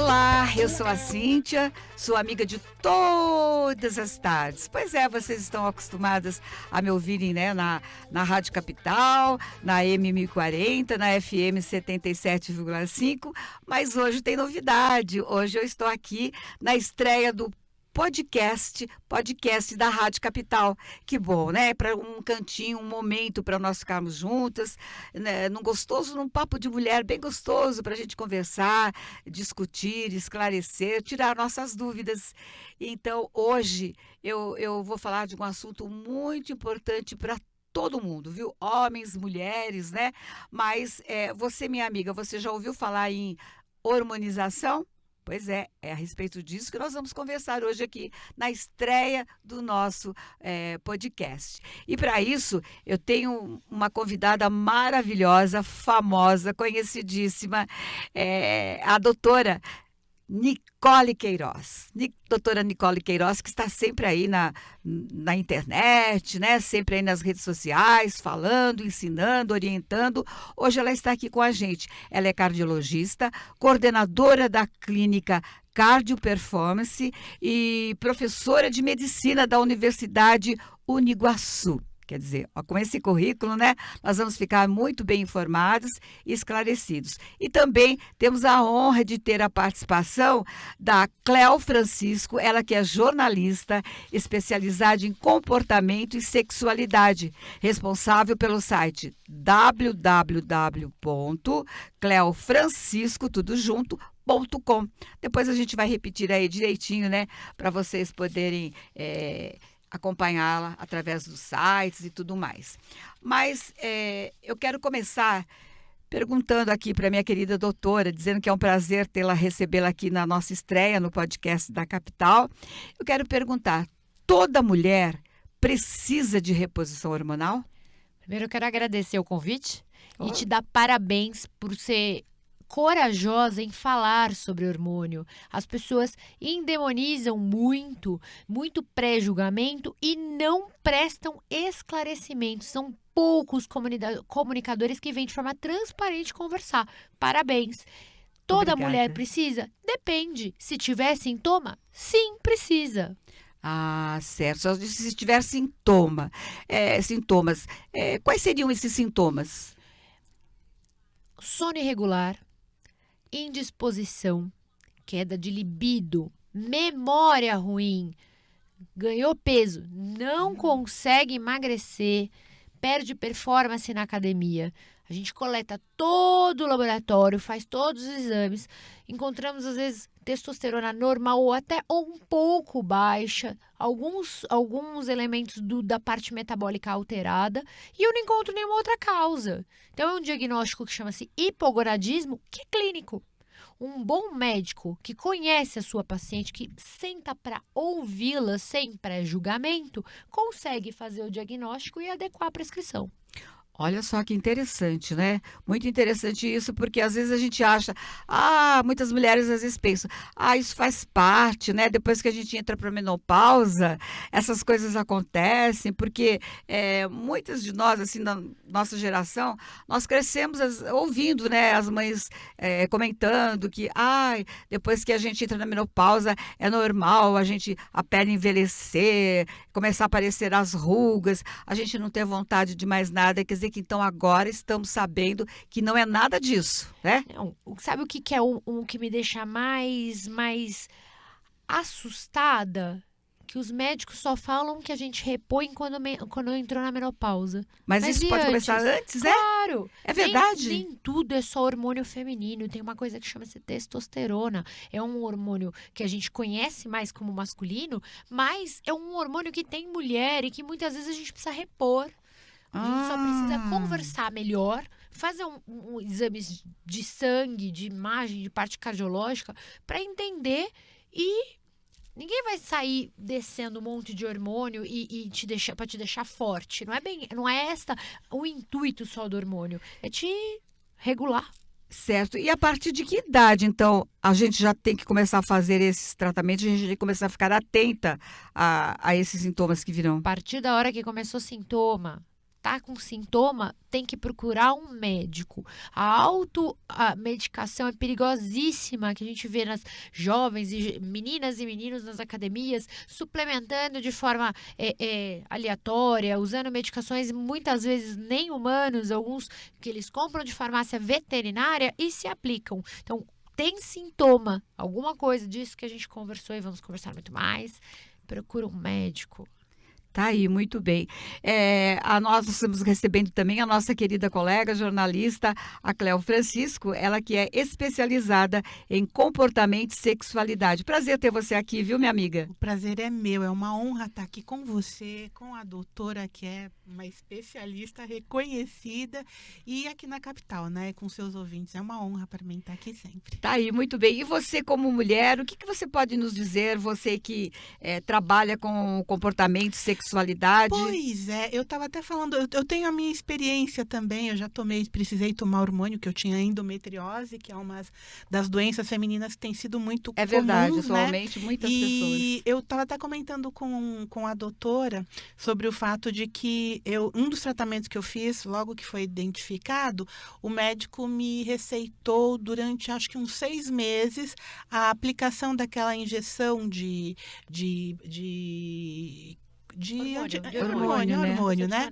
Olá, eu sou a Cíntia, sua amiga de todas as tardes. Pois é, vocês estão acostumadas a me ouvirem, né, na Rádio Capital, na M1040, na FM 77,5, mas hoje tem novidade. Hoje eu estou aqui na estreia do podcast da Rádio Capital. Que bom, né? Para um cantinho, um momento para nós ficarmos juntas, né? Num papo de mulher bem gostoso para a gente conversar, discutir, esclarecer, tirar nossas dúvidas. Então, hoje eu vou falar de um assunto muito importante para todo mundo, viu? Homens, mulheres, né? Mas você, minha amiga, você já ouviu falar em hormonização? Pois é a respeito disso que nós vamos conversar hoje aqui na estreia do nosso podcast. E para isso, eu tenho uma convidada maravilhosa, famosa, conhecidíssima, a doutora Nicole Queiroz. Doutora Nicole Queiroz, que está sempre aí na internet, né? Sempre aí nas redes sociais, falando, ensinando, orientando. Hoje ela está aqui com a gente. Ela é cardiologista, coordenadora da clínica Cardio Performance e professora de medicina da Universidade Uniguaçu. Quer dizer, com esse currículo, né, nós vamos ficar muito bem informados e esclarecidos. E também temos a honra de ter a participação da Cléo Francisco, ela que é jornalista, especializada em comportamento e sexualidade, responsável pelo site www.cleofrancisco.com. Depois a gente vai repetir aí direitinho, né, para vocês poderem acompanhá-la através dos sites e tudo mais. Mas eu quero começar perguntando aqui para minha querida doutora, dizendo que é um prazer recebê-la aqui na nossa estreia no podcast da Capital. Eu quero perguntar, toda mulher precisa de reposição hormonal? Primeiro eu quero agradecer o convite e te dar parabéns por ser corajosa em falar sobre hormônio. As pessoas endemonizam muito pré-julgamento e não prestam esclarecimento. São poucos comunicadores que vêm de forma transparente conversar. Parabéns. Toda Obrigada. Mulher precisa? Depende. Se tiver sintoma, sim, precisa. Ah, certo. Só se tiver sintomas. Quais seriam esses sintomas? Sono irregular, indisposição, queda de libido, memória ruim, ganhou peso, não consegue emagrecer, perde performance na academia. A gente coleta todo o laboratório, faz todos os exames, encontramos às vezes testosterona normal ou até um pouco baixa, alguns elementos da parte metabólica alterada, e eu não encontro nenhuma outra causa. Então é um diagnóstico que chama-se hipogonadismo, que é clínico. Um bom médico que conhece a sua paciente, que senta para ouvi-la sem pré-julgamento, consegue fazer o diagnóstico e adequar a prescrição. Olha só que interessante, né? Muito interessante isso, porque às vezes a gente acha, muitas mulheres às vezes pensam, isso faz parte, né? Depois que a gente entra para a menopausa, essas coisas acontecem, porque muitas de nós, assim, da nossa geração, nós crescemos ouvindo, né, as mães comentando que, depois que a gente entra na menopausa, é normal a pele envelhecer, começar a aparecer as rugas, a gente não ter vontade de mais nada, quer dizer que então agora estamos sabendo que não é nada disso, né? Não, sabe o que é o que me deixa mais assustada? Que os médicos só falam que a gente repõe quando entrou na menopausa. Mas isso pode começar antes, né? Claro! É verdade? Nem tudo é só hormônio feminino. Tem uma coisa que chama-se testosterona. É um hormônio que a gente conhece mais como masculino, mas é um hormônio que tem mulher e que muitas vezes a gente precisa repor. A gente só precisa conversar melhor, fazer um exame de sangue, de imagem, de parte cardiológica, para entender, e ninguém vai sair descendo um monte de hormônio para te deixar forte. Não é o intuito só do hormônio, é te regular. Certo. E a partir de que idade, então, a gente já tem que começar a fazer esses tratamentos, a gente tem que começar a ficar atenta a esses sintomas que virão? A partir da hora que começou sintoma, tá com sintoma, tem que procurar um médico. A medicação é perigosíssima, que a gente vê nas jovens, meninas e meninos nas academias, suplementando de forma aleatória, usando medicações muitas vezes nem humanos, alguns que eles compram de farmácia veterinária e se aplicam. Então, tem sintoma, alguma coisa disso que a gente conversou e vamos conversar muito mais, procura um médico. Tá aí, muito bem. Nós estamos recebendo também a nossa querida colega jornalista, a Cléo Francisco, ela que é especializada em comportamento e sexualidade. Prazer ter você aqui, viu, minha amiga? O prazer é meu, é uma honra estar aqui com você, com a doutora, que é uma especialista reconhecida, e aqui na capital, né, com seus ouvintes. É uma honra para mim estar aqui sempre. Tá aí, muito bem. E você, como mulher, o que você pode nos dizer, você que trabalha com comportamento sexualidade? Pois é, eu estava até falando, eu tenho a minha experiência também, eu já precisei tomar hormônio, que eu tinha endometriose, que é uma das doenças femininas que tem sido muito comum, verdade, né? atualmente muitas pessoas. E eu estava até comentando com a doutora sobre o fato de que um dos tratamentos que eu fiz, logo que foi identificado, o médico me receitou durante, acho que uns 6 meses, a aplicação daquela injeção de hormônio, né?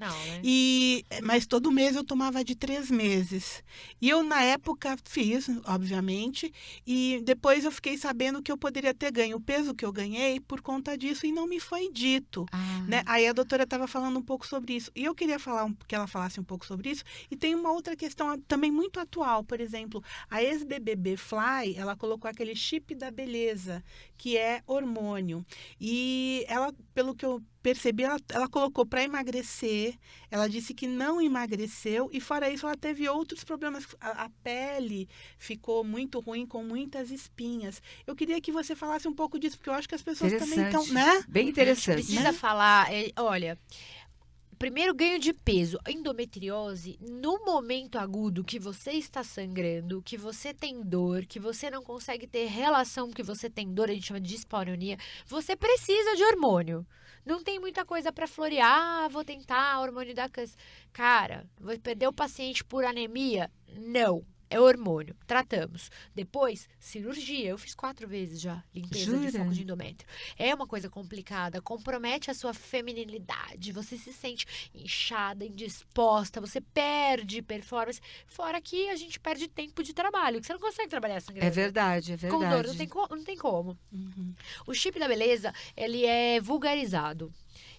Mas todo mês eu tomava de 3 meses. E eu, na época, fiz, obviamente, e depois eu fiquei sabendo que eu poderia ter ganho o peso que eu ganhei por conta disso e não me foi dito. Né? Aí a doutora estava falando um pouco sobre isso. E eu queria que ela falasse um pouco sobre isso. E tem uma outra questão também muito atual. Por exemplo, a ex-BBB Fly, ela colocou aquele chip da beleza, que é hormônio. E ela, pelo que eu percebi, ela colocou para emagrecer, ela disse que não emagreceu e fora isso ela teve outros problemas, a pele ficou muito ruim, com muitas espinhas. Eu queria que você falasse um pouco disso, porque eu acho que as pessoas também estão, né? Bem interessante. Precisa falar, olha... Primeiro, ganho de peso. Endometriose, no momento agudo que você está sangrando, que você tem dor, que você não consegue ter relação porque você tem dor, a gente chama de dispareunia, você precisa de hormônio. Não tem muita coisa para florear, vou tentar hormônio da câncer. Cara, vou perder o paciente por anemia? Não. É hormônio, tratamos. Depois, cirurgia. Eu fiz 4 vezes já, limpeza de foco de endométrio. É uma coisa complicada, compromete a sua feminilidade. Você se sente inchada, indisposta, você perde performance. Fora que a gente perde tempo de trabalho, que você não consegue trabalhar sangrando. É verdade. Com dor, não tem como. Uhum. O chip da beleza, ele é vulgarizado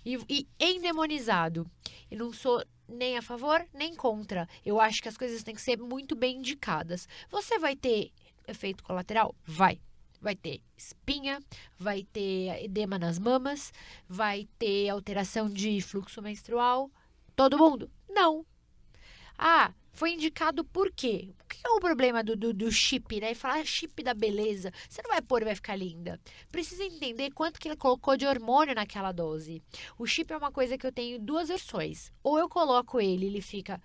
e endemonizado. Eu não sou nem a favor, nem contra. Eu acho que as coisas têm que ser muito bem indicadas. Você vai ter efeito colateral? Vai. Vai ter espinha, vai ter edema nas mamas, vai ter alteração de fluxo menstrual. Todo mundo? Não. Foi indicado por quê? O que é o problema do chip, né? Falar chip da beleza. Você não vai pôr e vai ficar linda. Precisa entender quanto que ele colocou de hormônio naquela dose. O chip é uma coisa que eu tenho 2 versões. Ou eu coloco ele fica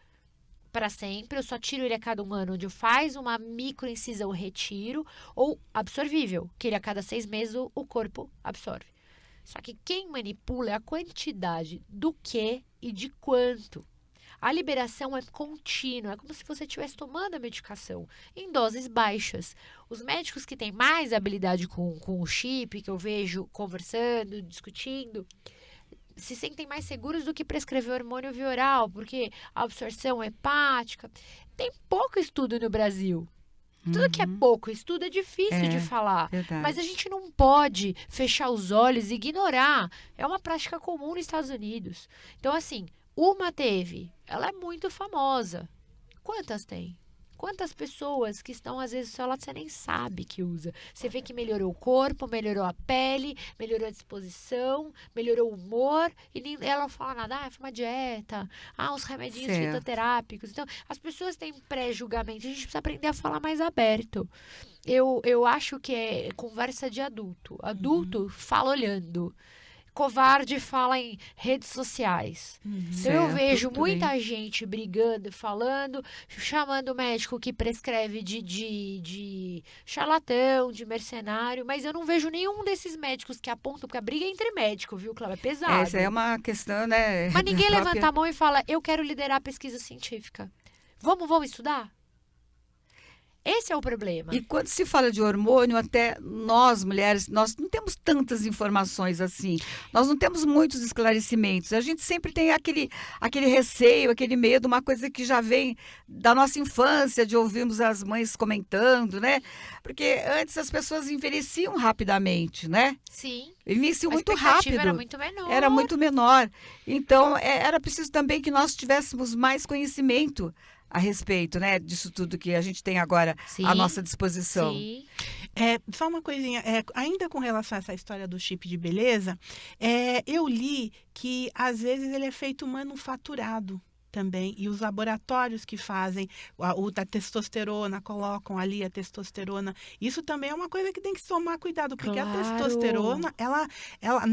para sempre, eu só tiro ele a cada 1 ano, onde eu faço uma microincisão, retiro, ou absorvível, que ele a cada 6 meses o corpo absorve. Só que quem manipula é a quantidade do que e de quanto. A liberação é contínua, é como se você estivesse tomando a medicação em doses baixas. Os médicos que têm mais habilidade com o chip, que eu vejo conversando, discutindo, se sentem mais seguros do que prescrever hormônio via oral, porque a absorção hepática. Tem pouco estudo no Brasil. Tudo que é pouco estudo é difícil de falar. Verdade. Mas a gente não pode fechar os olhos e ignorar. É uma prática comum nos Estados Unidos. Então, assim, uma teve. Ela é muito famosa. Quantas tem? Quantas pessoas que estão, às vezes, do seu lado, você nem sabe que usa. Você vê que melhorou o corpo, melhorou a pele, melhorou a disposição, melhorou o humor, e ela não fala nada. Foi uma dieta, uns remedinhos fitoterápicos. Então, as pessoas têm pré-julgamento. A gente precisa aprender a falar mais aberto. Eu acho que é conversa de adulto. Adulto fala olhando. covarde fala em redes sociais. Então eu Certo, vejo tudo muita bem. gente brigando, falando, chamando o médico que prescreve de charlatão, de mercenário, mas eu não vejo nenhum desses médicos que apontam, porque a briga é entre médico, viu, Cláudia? É Essa é pesado. uma questão, né, Mas da ninguém levanta própria... a mão e fala, eu quero liderar a pesquisa científica. Vamos estudar? Esse é o problema. E quando se fala de hormônio, até nós, mulheres, nós não temos tantas informações assim. Nós não temos muitos esclarecimentos. A gente sempre tem aquele receio, aquele medo, uma coisa que já vem da nossa infância, de ouvirmos as mães comentando, né? Porque antes as pessoas envelheciam rapidamente, né? Sim, Envelheciam a muito expectativa era rápido. muito menor. Era muito menor. Então, era preciso também que nós tivéssemos mais conhecimento a respeito, né, disso tudo que a gente tem agora Sim, à nossa disposição. sim. Só uma coisinha, ainda com relação a essa história do chip de beleza, eu li que às vezes ele é feito manufaturado também, e os laboratórios que fazem da testosterona, colocam ali a testosterona. Isso também é uma coisa que tem que se tomar cuidado, porque a Claro. testosterona,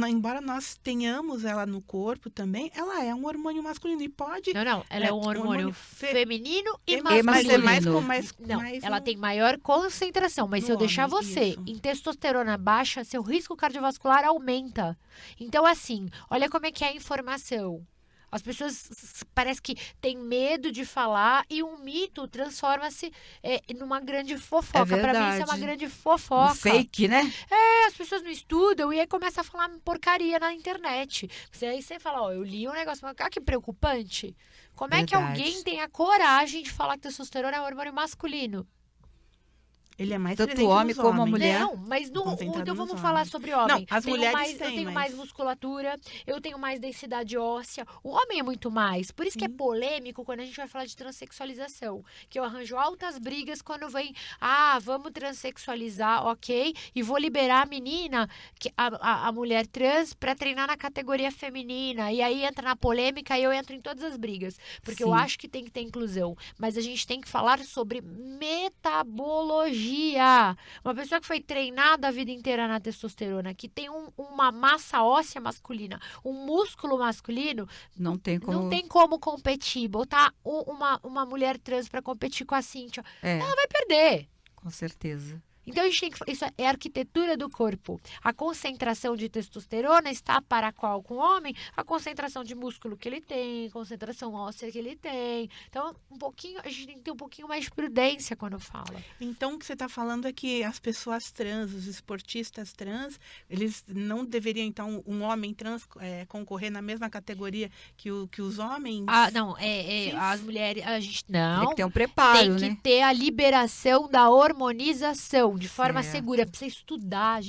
embora nós tenhamos ela no corpo também, ela é um hormônio masculino e pode... Não, ela é um hormônio feminino e mas masculino. é mais com mais... Não, mais ela no- tem maior concentração, mas no se eu deixar homem, você isso. em testosterona baixa, seu risco cardiovascular aumenta. Então, assim, olha como é que é a informação. As pessoas parece que têm medo de falar e um mito transforma-se numa grande fofoca. Para mim, isso é uma verdade. grande Um fofoca. fake, né? As pessoas não estudam e aí começa a falar porcaria na internet. Aí você fala, ó, eu li um negócio, mas que preocupante. Como é que Verdade. alguém tem a coragem de falar que testosterona é um hormônio masculino? Ele é mais Tanto presente homem nos como a homens. mulher. Não, mas Concentrado então nos vamos falar homens. sobre homem. Não, as mulheres eu têm, tenho mas- mais musculatura, eu tenho mais densidade óssea. O homem é muito mais. Por isso que é Sim. polêmico quando a gente vai falar de transexualização. Que eu arranjo altas brigas quando vem, vamos transexualizar, ok? E vou liberar a menina, a mulher trans, para treinar na categoria feminina. E aí entra na polêmica e eu entro em todas as brigas. Porque eu Sim. acho que tem que ter inclusão. Mas a gente tem que falar sobre metabologia. Uma pessoa que foi treinada a vida inteira na testosterona, que tem uma massa óssea masculina, um músculo masculino, Não tem como... não tem como competir. Botar uma mulher trans para competir com a Cíntia, ela vai perder. Com certeza. Então, a gente tem que... Isso é a arquitetura do corpo. A concentração de testosterona está para qual com o homem? A concentração de músculo que ele tem, concentração óssea que ele tem. Então, a gente tem que ter um pouquinho mais de prudência quando fala. Então, o que você está falando é que as pessoas trans, os esportistas trans, eles não deveriam, então, um homem trans concorrer na mesma categoria que os homens? Não, as mulheres, a gente não. Tem que ter um preparo, Tem né? que ter a liberação da hormonização de forma Certo. segura. Precisa estudar,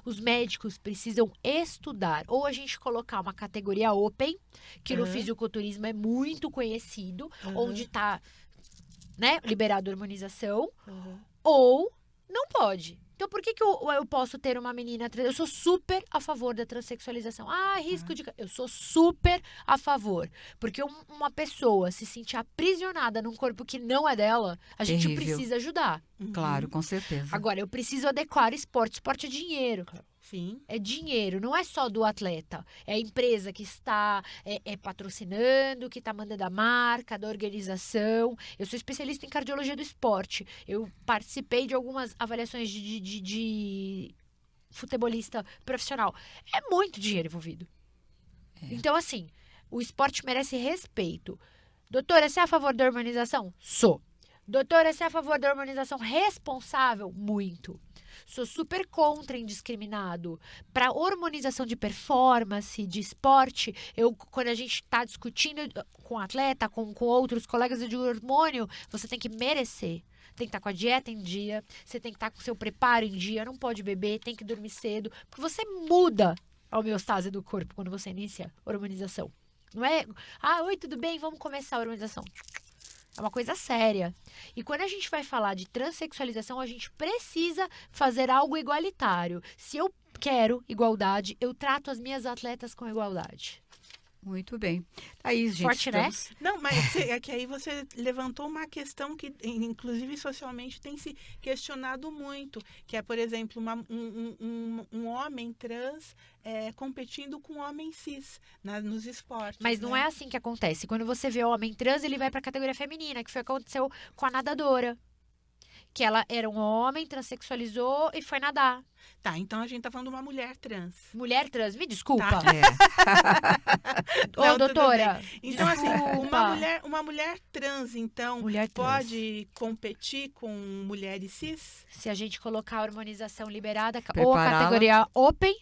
os médicos precisam estudar. Ou a gente colocar uma categoria open, que no Aham. fisiculturismo é muito conhecido, Aham. onde está, né, liberado a hormonização, Uhum. ou não pode. Então, por que eu posso ter uma menina trans? Eu sou super a favor da transexualização. Risco de... Eu sou super a favor. Porque uma pessoa se sentir aprisionada num corpo que não é dela, a gente Terrível. precisa ajudar. Claro, com certeza. Agora, eu preciso adequar esporte. Esporte é dinheiro, cara. Sim. É dinheiro, não é só do atleta. É a empresa que está patrocinando, que está mandando a marca, da organização. Eu sou especialista em cardiologia do esporte. Eu participei de algumas avaliações de futebolista profissional. É muito dinheiro envolvido. Então, assim, o esporte merece respeito. Doutora, você é a favor da hormonização? Sou. Doutora, você é a favor da hormonização responsável? Muito. Sou super contra indiscriminado. Para hormonização de performance, de esporte, quando a gente está discutindo com atleta, com outros colegas de hormônio, você tem que merecer. Tem que estar com a dieta em dia, você tem que estar com o seu preparo em dia, não pode beber, tem que dormir cedo, porque você muda a homeostase do corpo quando você inicia a hormonização. Não é, oi, tudo bem, vamos começar a hormonização. É uma coisa séria. E quando a gente vai falar de transexualização, a gente precisa fazer algo igualitário. Se eu quero igualdade, eu trato as minhas atletas com igualdade. Muito bem. Aí, gente, Forte, né? Não, mas é que aí você levantou uma questão que, inclusive, socialmente tem se questionado muito, que é, por exemplo, um homem trans competindo com um homem cis nos esportes. Mas não é assim que acontece. Quando você vê homem trans, ele vai para a categoria feminina, que foi o que aconteceu com a nadadora. Que ela era um homem, transexualizou e foi nadar. Tá, então a gente tá falando de uma mulher trans. Mulher trans, me desculpa. Tá. Ô, Não, tudo doutora. Então, assim, desculpa. uma mulher trans, então, Mulher trans. pode competir com mulheres cis? Se a gente colocar a hormonização liberada, ou a Prepará-la. categoria open,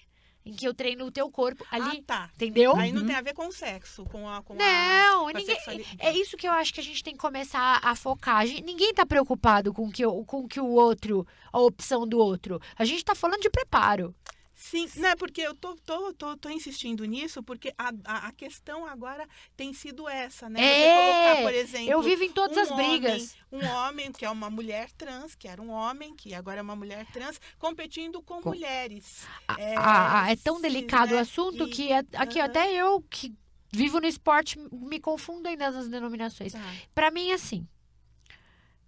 em que eu treino o teu corpo ali, Ah, tá. entendeu? Aí não tem a ver com o sexo, Não, com a ninguém. sexualidade. É isso que eu acho que a gente tem que começar a focar. Ninguém tá preocupado com que o outro, a opção do outro. A gente tá falando de preparo. Sim, né? Porque eu tô insistindo nisso, porque a questão agora tem sido essa, né? Você colocar, por exemplo, eu vivo em todas as homem- brigas. Um homem que é uma mulher trans, que era um homem, que agora é uma mulher trans, competindo com mulheres. É tão delicado né? o assunto que aqui até eu que vivo no esporte me confundo ainda nas denominações. Tá. Pra mim, assim,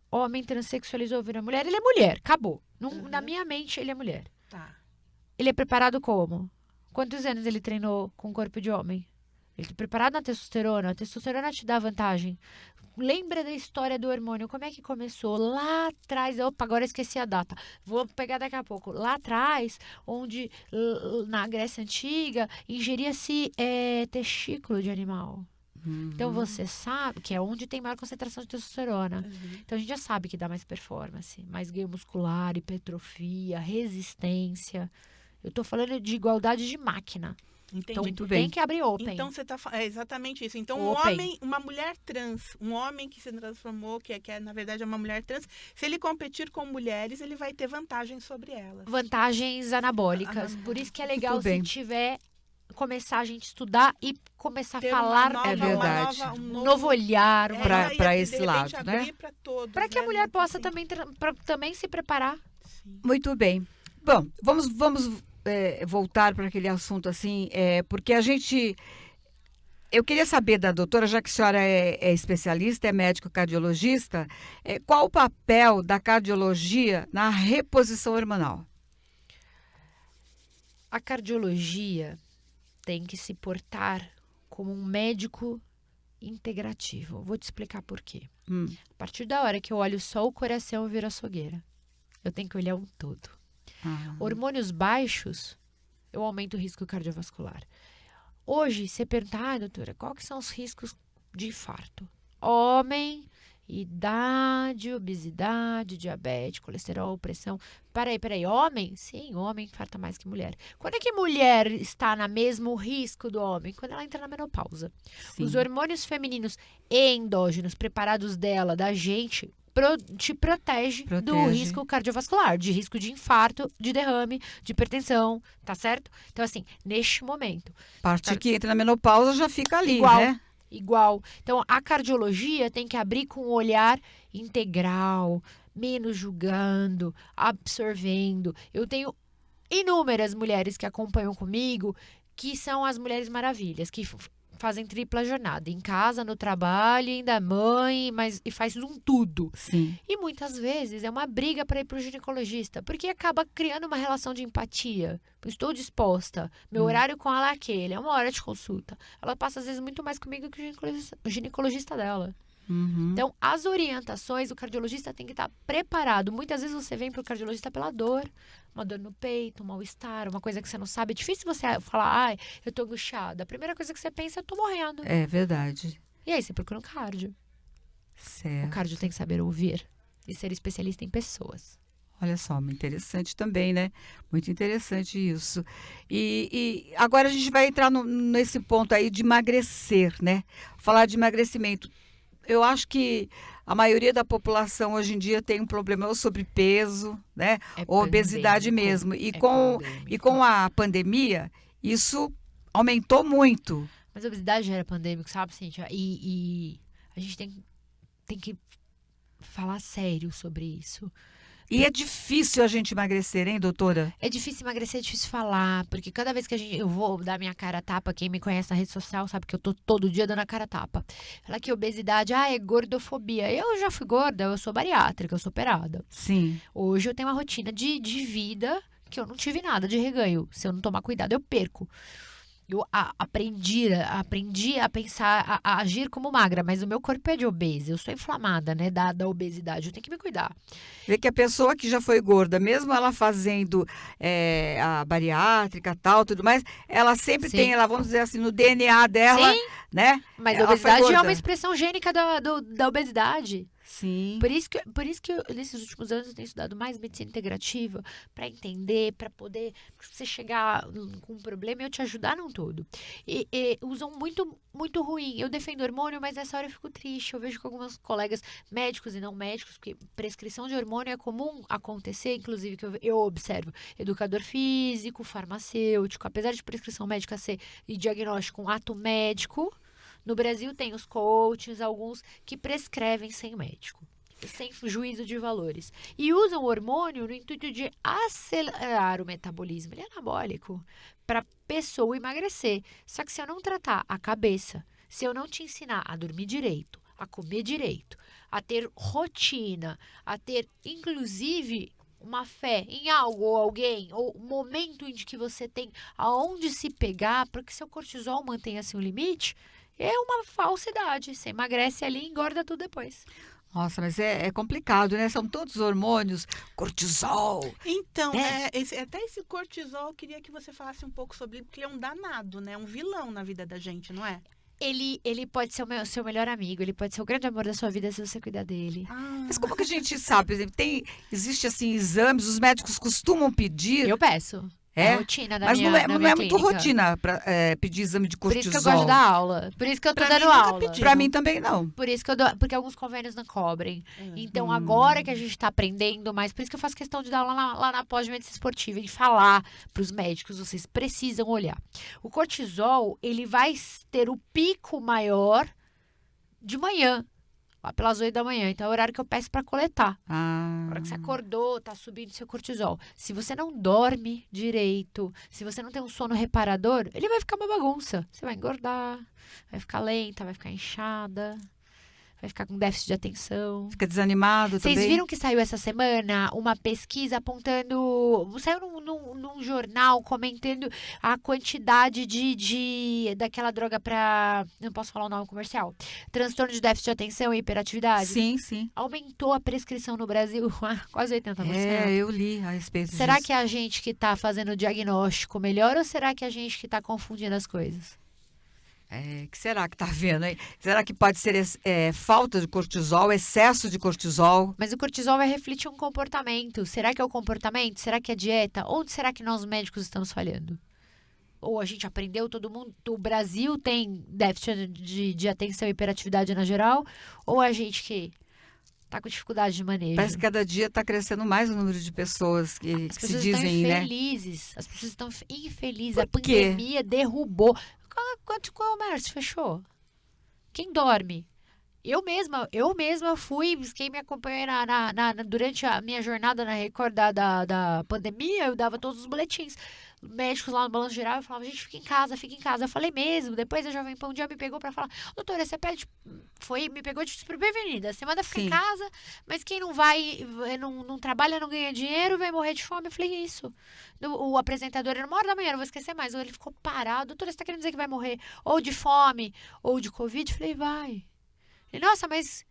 homem transexualizou, vira mulher, ele é mulher, acabou. Na minha mente, ele é mulher. Tá. Ele é preparado como? Quantos anos ele treinou com corpo de homem? Ele é preparado na testosterona. A testosterona te dá vantagem. Lembra da história do hormônio? Como é que começou? Lá atrás. Opa, agora esqueci a data. Vou pegar daqui a pouco. Lá atrás, onde na Grécia Antiga, ingeria-se testículo de animal. Então, você sabe que é onde tem maior concentração de testosterona. Então, a gente já sabe que dá mais performance, mais ganho muscular, hipertrofia, resistência. Eu tô falando de igualdade de máquina. Entendi. Então, Muito tem bem. que abrir open. Então você tá é exatamente isso. Então Open. uma mulher trans, um homem que se transformou, que na verdade é uma mulher trans, se ele competir com mulheres, ele vai ter vantagem sobre elas. Vantagens anabólicas. Por isso que é legal Muito se bem. tiver começar a gente estudar e começar a Ter falar uma nova, É verdade. um novo olhar, uma Pra e esse de repente lado, né? abrir pra todos, para que a né? mulher Não possa tem- também se preparar. Sim. Muito bem. Bom, vamos voltar para aquele assunto assim, porque eu queria saber da doutora, já que a senhora é especialista, é médico cardiologista, qual o papel da cardiologia na reposição hormonal? A cardiologia tem que se portar como um médico integrativo. Vou te explicar por quê. A partir da hora que eu olho só o coração, eu viro açougueira. Eu tenho que olhar um todo. Hormônios baixos, eu aumento o risco cardiovascular. Hoje, você pergunta, doutora, qual que são os riscos de infarto? Homem, idade, obesidade, diabetes, colesterol, pressão. Peraí, homem? Sim, homem infarta mais que mulher. Quando é que mulher está no mesmo risco do homem? Quando ela entra na menopausa. Sim. Os hormônios femininos e endógenos preparados dela, da gente, te protege do Protege. risco cardiovascular, de risco de infarto, de derrame, de hipertensão, tá certo? Então, assim, neste momento, Parte que entra na menopausa já fica ali, Igual. né? igual. Então, a cardiologia tem que abrir com um olhar integral, menos julgando, absorvendo. Eu tenho inúmeras mulheres que acompanham comigo, que são as Mulheres Maravilhas, que fazem tripla jornada, em casa, no trabalho, ainda mãe, e faz um tudo. Sim. E muitas vezes é uma briga para ir para o ginecologista, porque acaba criando uma relação de empatia. Estou disposta, meu horário com ela é aquele, é 1 hora de consulta. Ela passa às vezes muito mais comigo que o ginecologista dela. Então, as orientações, o cardiologista tem que estar preparado. Muitas vezes você vem para o cardiologista pela dor, uma dor no peito, um mal-estar, uma coisa que você não sabe. É difícil você falar, eu tô angustiada. A primeira coisa que você pensa é, eu tô morrendo. É verdade. E aí você procura um cardio. O Certo. cardio tem que saber ouvir e ser especialista em pessoas. Olha só, muito interessante também, né? Muito interessante isso. E agora a gente vai entrar nesse ponto aí de emagrecer, né? Falar de emagrecimento. Eu acho que a maioria da população hoje em dia tem um problema ou sobrepeso, né? Ou obesidade mesmo. E com a pandemia, isso aumentou muito. Mas a obesidade já era pandêmico, sabe, Cíntia? E a gente tem que falar sério sobre isso. E é difícil a gente emagrecer, hein, doutora? É difícil emagrecer, é difícil falar, porque cada vez que eu vou dar minha cara a tapa, quem me conhece na rede social sabe que eu tô todo dia dando a cara a tapa. Fala que obesidade, é gordofobia. Eu já fui gorda, eu sou bariátrica, eu sou operada. Sim. Hoje eu tenho uma rotina de vida que eu não tive nada de reganho. Se eu não tomar cuidado, eu perco. Eu aprendi a pensar, a agir como magra, mas o meu corpo é de obesa. Eu sou inflamada, né, da obesidade. Eu tenho que me cuidar. Vê que a pessoa que já foi gorda, mesmo ela fazendo a bariátrica, tal, tudo mais, ela sempre Sim. tem, ela, vamos dizer assim, no DNA dela, Sim, né? mas a Ela foi obesidade é gorda. uma expressão gênica da obesidade. Sim. Por isso que nesses últimos anos eu tenho estudado mais medicina integrativa para entender, para poder você chegar com um problema e eu te ajudar num todo. E usam muito ruim. Eu defendo hormônio, mas nessa hora eu fico triste. Eu vejo que alguns colegas médicos e não médicos, porque prescrição de hormônio é comum acontecer, inclusive que eu observo educador físico, farmacêutico, apesar de prescrição médica ser e diagnóstico um ato médico. No Brasil tem os coaches, alguns que prescrevem sem médico, sem juízo de valores. E usam o hormônio no intuito de acelerar o metabolismo. Ele é anabólico para a pessoa emagrecer. Só que se eu não tratar a cabeça, se eu não te ensinar a dormir direito, a comer direito, a ter rotina, a ter, inclusive, uma fé em algo ou alguém, ou um momento em que você tem aonde se pegar para que seu cortisol mantenha-se um limite, é uma falsidade. Você emagrece ali e engorda tudo depois. Nossa, mas é complicado, né? São todos hormônios, cortisol. Então, né? até esse cortisol, eu queria que você falasse um pouco sobre ele, porque ele é um danado, né? Um vilão na vida da gente, não é? Ele pode ser o seu melhor amigo, ele pode ser o grande amor da sua vida se você cuidar dele. Mas como que a gente sabe? Por exemplo, existe assim exames, os médicos costumam pedir. Eu peço. É a rotina da Mas minha não é, na não minha é muito clínica. rotina para pedir exame de Por cortisol. isso que eu gosto de dar aula. Por isso que eu tô Pra dando mim, nunca aula. pedi. Para mim também não. Por isso que eu dou, porque alguns convênios não cobrem. Então, agora que a gente tá aprendendo mais, por isso que eu faço questão de dar aula lá na pós de medicina esportiva e falar pros médicos, vocês precisam olhar. O cortisol, ele vai ter o pico maior de manhã, lá pelas 8 da manhã. Então, é o horário que eu peço para coletar. Na hora que você acordou, tá subindo seu cortisol. Se você não dorme direito, se você não tem um sono reparador, ele vai ficar uma bagunça. Você vai engordar, vai ficar lenta, vai ficar inchada, vai ficar com déficit de atenção. Fica desanimado Vocês também. viram que saiu essa semana uma pesquisa apontando. Saiu num jornal comentando a quantidade daquela droga para. Não posso falar o nome comercial. Transtorno de déficit de atenção e hiperatividade. Sim, sim. Aumentou a prescrição no Brasil quase 80%. Eu li a respeito Será disso. que é a gente que está fazendo o diagnóstico melhor ou será que é a gente que está confundindo as coisas? Que será que tá vendo, hein? Será que pode ser falta de cortisol, excesso de cortisol? Mas o cortisol vai refletir um comportamento. Será que é o comportamento? Será que é a dieta? Onde será que nós médicos estamos falhando? Ou a gente aprendeu, todo mundo, o Brasil tem déficit de atenção e hiperatividade na geral? Ou a gente que tá com dificuldade de manejo? Parece que cada dia está crescendo mais o número de pessoas que As se pessoas dizem, estão né? infelizes. As pessoas estão infelizes. Por A quê? pandemia derrubou. Quanto comércio fechou? Quem dorme? Eu mesma fui, quem me acompanhou durante a minha jornada na Record da pandemia, eu dava todos os boletins. Médicos lá no Balanço Geral, eu falava, gente, fica em casa, fica em casa. Eu falei mesmo, depois a Jovem Pan um dia me pegou pra falar, doutora, você me pegou de desprevenida, você manda ficar Sim. em casa, mas quem não vai, não trabalha, não ganha dinheiro, vai morrer de fome. Eu falei, isso. O apresentador, era 1h da manhã, não vou esquecer mais, ele ficou parado, doutora, você tá querendo dizer que vai morrer ou de fome, ou de Covid? Eu falei, vai. Ele, nossa, mas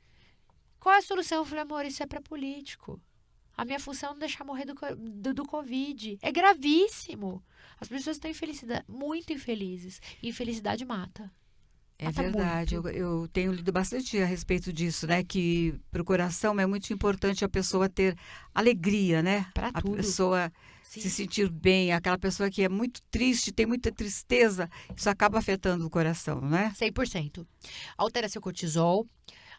qual é a solução? Eu falei, amor, isso é para político. A minha função é não deixar morrer do Covid. É gravíssimo. As pessoas estão muito infelizes. E infelicidade mata. É Mata verdade. muito. Eu tenho lido bastante a respeito disso, né? Que para o coração é muito importante a pessoa ter alegria, né? Pra A tudo. pessoa Sim. se sentir bem. Aquela pessoa que é muito triste, tem muita tristeza, isso acaba afetando o coração, né? 100%. Altera seu cortisol.